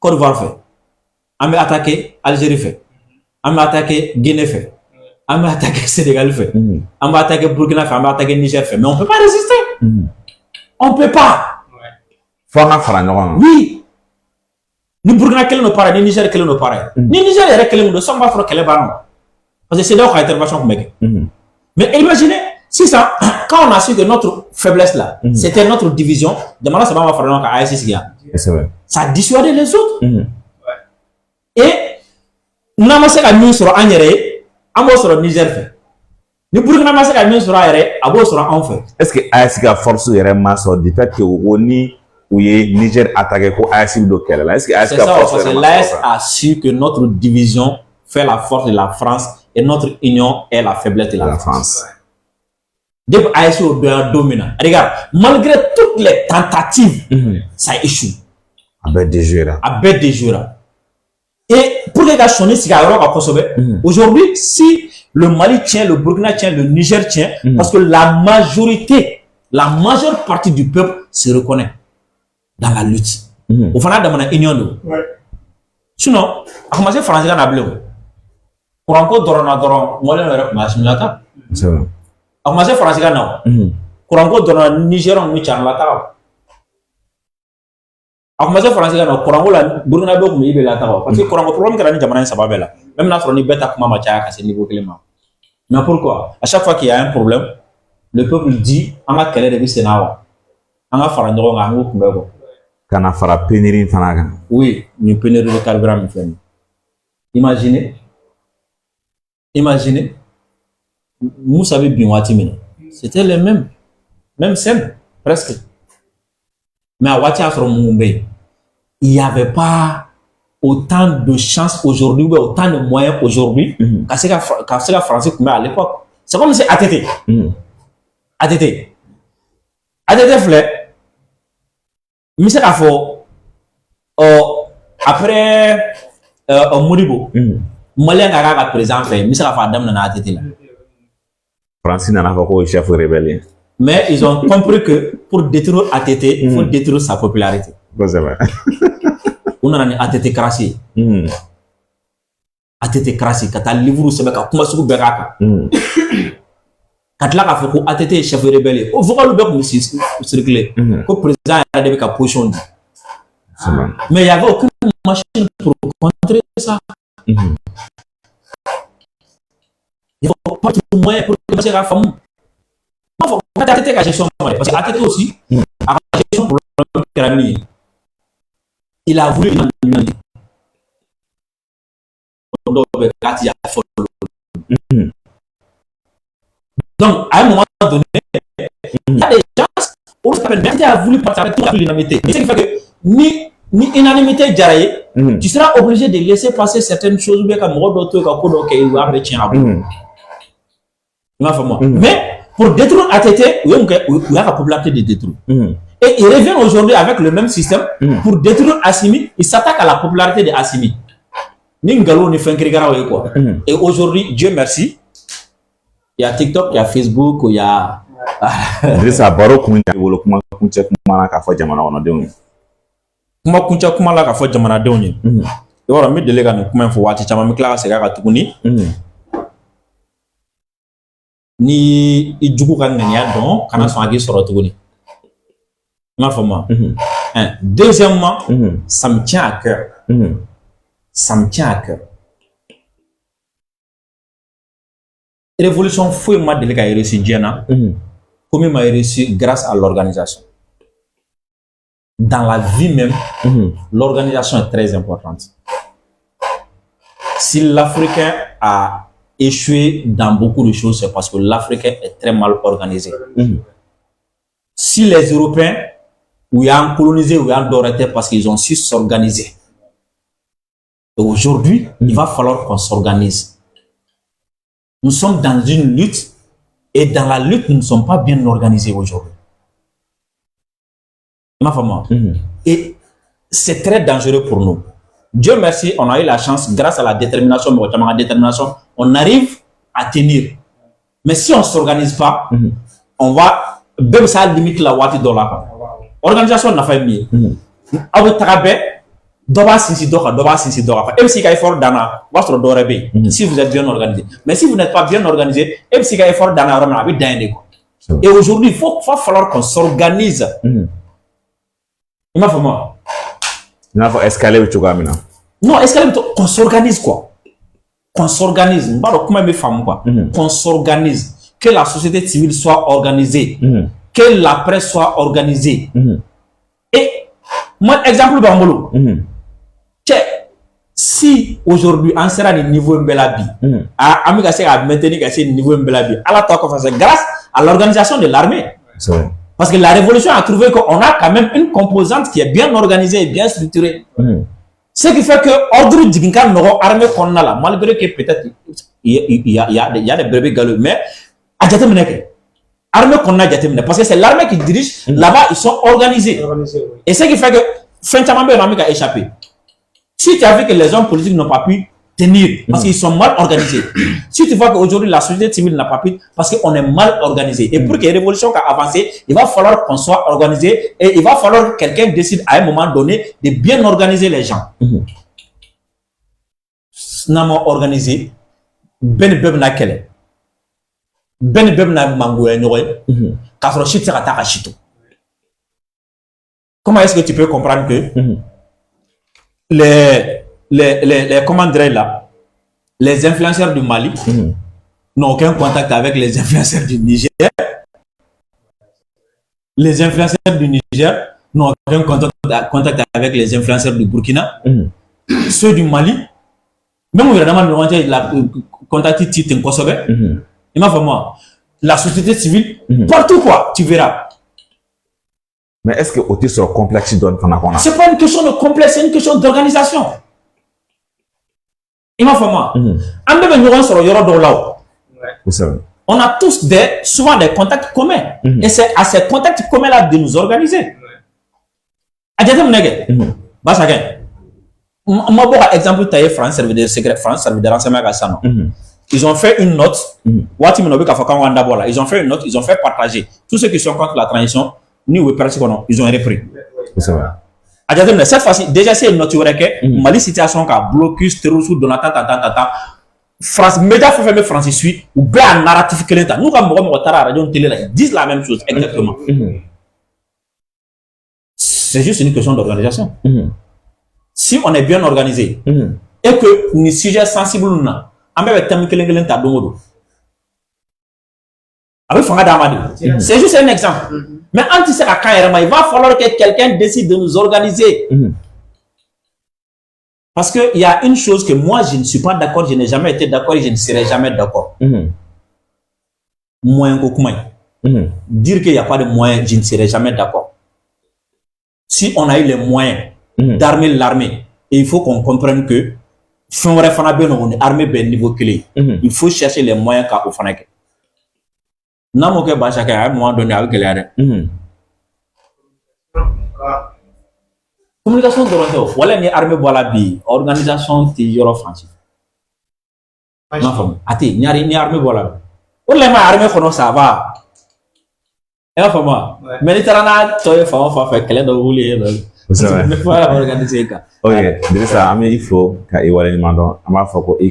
Côte d'Ivoire fait, on va attaquer Algérie fait, on va attaquer Guinée fait, on va attaquer Sénégal fait, on va attaquer Burkina fait, on va attaquer Niger fait, mais on ne peut pas résister. On ne peut pas. Faut en faire. Oui. Ni Burkina kelen no pareil, ni Niger kelen no pareil. Ni Niger yɛrɛ kelen do, sans pas faire kɛlɛ ban. Parce que c'est là où intervention qu'on met. Mais imaginez, si ça, quand on a su que notre faiblesse là, c'était notre division, demandez ça va faire un ASC. Ça a dissuadé les autres. Et nous avons fait la mise sur un yéré, on va sur le Niger fait. Nous Burkina avons fait la mise sur un yéré, on va sur un fait. Est-ce que ASC a force yéré masse du fait que Oni ou Niger attaqué pour ASC de quelle là? Est-ce que ASC a force? Parce que l'AS a su que notre division fait la force de la France et notre union est la faiblesse de la France. Depuis ASC au dominant. Regarde, malgré toutes les tentatives, ça échoue. Avec des joueurs. Avec des joueurs. Et pour les gars, aujourd'hui, si le Mali tient, le Burkina tient, le Niger tient, parce que la majeure partie du peuple se reconnaît dans la lutte. Au final, dans la union. Sinon, à commencer français à bleu. Pour encore doron, moi le machine là. C'est vrai. À commencer français à pour encore doron Niger on mit en là. À commencer français à pour encore la Burkina Faso mais il là parce que pour encore problème que la Nigeria ça va bien là. Même là sur ni bête à comment matcha à ce niveau clément. Mais pourquoi? À chaque fois qu'il y a un problème, le peuple dit on a quel est le Sénat. On a fait un droit à nous pour Quand on fera pénurie fanaga. Oui, une pénurie de carburant. Imaginez, vous savez bien Watimina. C'était les mêmes scènes, presque. Mais à Watia Mumbai, il n'y avait pas autant de chances aujourd'hui, ou autant de moyens aujourd'hui qu'à ce que Français à l'époque. C'est comme si ATT. ATT flait. Mais c'est la fois, après Moribo, Malien a présent fait, mais c'est la fois d'âme dans ATT là. Français n'a pas quoi chef rébellion. Mais ils ont compris que pour détruire ATT, il faut détruire sa popularité. C'est vrai. On a un ATT crassé. ATT crassé, quand tu livre c'est bien comment se couper à quand là il faut ATT chef rébellion. Au vocal le bec me circuler. Au président a des position. Mais il y avait aucune machine pour contrer ça. Il faut pas de moyens pour que ça fasse. Quand ATT a gestion parce que ATT aussi a gestion pour le il a voulu donc à un moment donné il y a des gens où il a voulu partager toute l'unanimité. Et ce qui fait que ni unanimité jaraye, tu seras obligé de laisser passer certaines choses bien comme d'autres il va mettre à bout. Mais pour détruire ATT, il y a la popularité de détruire. Et il revient aujourd'hui avec le même système pour détruire Assimi. Il s'attaque à la popularité de Assimi. Et aujourd'hui, Dieu merci, il y a TikTok, il y a Facebook, il y a. Idrissa Baro kuma la ka fɔ jamanadenw ye. Kuma kuncɛ kuma la ka fɔ jamanadenw ye. I b'a dɔn n bɛ deli ka nin kuma in fɔ waati caman n bɛ tila ka segin a kan tuguni. Ni i jugu ka ŋaniya dɔn kana sɔn a k'i sɔrɔ tuguni. I m'a faamu. Deuxièmement, ça me tient à cœur. Ça me tient à cœur. Révolution foyi ma deli ka réussi diɲɛ na. Comme il m'a réussi grâce à l'organisation. Dans la vie même, l'organisation est très importante. Si l'Africain a échoué dans beaucoup de choses, c'est parce que l'Africain est très mal organisé. Si les Européens ou ont colonisé ou ont doré parce qu'ils ont su s'organiser. Aujourd'hui, il va falloir qu'on s'organise. Nous sommes dans une lutte et dans la lutte, nous ne sommes pas bien organisés aujourd'hui. Et c'est très dangereux pour nous. Dieu merci, on a eu la chance, grâce à la détermination, on arrive à tenir. Mais si on ne s'organise pas, on va, même ça limite la wati dollar. Organisation n'a pas mis. Si vous êtes bien organisé. Mais si vous n'êtes pas bien organisé, et aujourd'hui, il va falloir qu'on s'organise. Il m'a fait moi. n'a pas escalier tu vois maintenant. Non, escalier qu'on s'organise quoi. Qu'on s'organise. Comment me femme quoi. Qu'on s'organise. Que la société civile soit organisée. Que la presse soit organisée. Et moi exemple Bambolo. Si aujourd'hui on sera au niveau Mbelabi, à maintenir ce niveau Mbelabi, grâce à l'organisation de l'armée. Parce que la révolution a trouvé qu'on a quand même une composante qui est bien organisée et bien structurée. Ce qui fait que ordre d'Iginka n'aura armée qu'on a là, malgré que peut-être il y a des brebis galeux, mais à Djatemeneke, armée qu'on a Djatemeneke, parce que c'est l'armée qui dirige, là-bas ils sont organisés. Et ce qui fait que fin de l'armée a échappé. Si tu as vu que les hommes politiques n'ont pas pu tenir, parce qu'ils sont mal organisés. Si tu vois qu'aujourd'hui la société civile n'a pas pu, parce qu'on est mal organisé. Et pour que la révolution avance, il va falloir qu'on soit organisé et il va falloir que quelqu'un décide à un moment donné de bien organiser les gens. Snamo organisé, ben bebna kele, ben bebna mangoué noé, kafro shit sera chito. Comment est-ce que tu peux comprendre que les comment dire là, les influenceurs du Mali n'ont aucun contact avec les influenceurs du Niger. Les influenceurs du Niger n'ont aucun contact avec les influenceurs du Burkina. Ceux du Mali, même où vraiment nous avons contacté Tite Nkosobe, il m'a fait moi, la société civile, partout quoi, tu verras. Mais est-ce que Oti sera complexe dans ton account? C'est pas une question de complexe, c'est une question d'organisation. Il m'a fait moi. On a tous souvent des contacts communs. Et c'est à ces contacts communs-là de nous organiser. Exemple, tu as France, service de secret, France, service de renseignement. Ils ont fait une note. Ils ont fait une note, ils ont fait partager. Tous ceux qui sont contre la transition, ils ont repris. Cette fois-ci, déjà c'est une note que Mali situation qui a blocus, terrorisme, France, médias faut faire France suite ou bien un narratif que l'État. Nous, comme la radio télé, ils disent la même chose exactement. C'est juste une question d'organisation. Si on est bien organisé et que nous sujets sensibles, on a thème que l'État donne. C'est juste un exemple. Mais anti il va falloir que quelqu'un décide de nous organiser. Parce qu'il y a une chose que moi je ne suis pas d'accord, je n'ai jamais été d'accord et je ne serai jamais d'accord. Moyen dire qu'il n'y a pas de moyens, je ne serai jamais d'accord. Si on a eu les moyens d'armer l'armée, il faut qu'on comprenne que il faut chercher les moyens qu'a Ofanek. Non, à un moment donné avec les communication de voilà ni armée voilà bi organisation ti yoro français non fam ati ni armée voilà pour les armée kono ça va et fam mais les tarana toy fa fait clé de rouler voilà organiser ka ok déjà ça il faut ka i wala ni mando ama fa ko i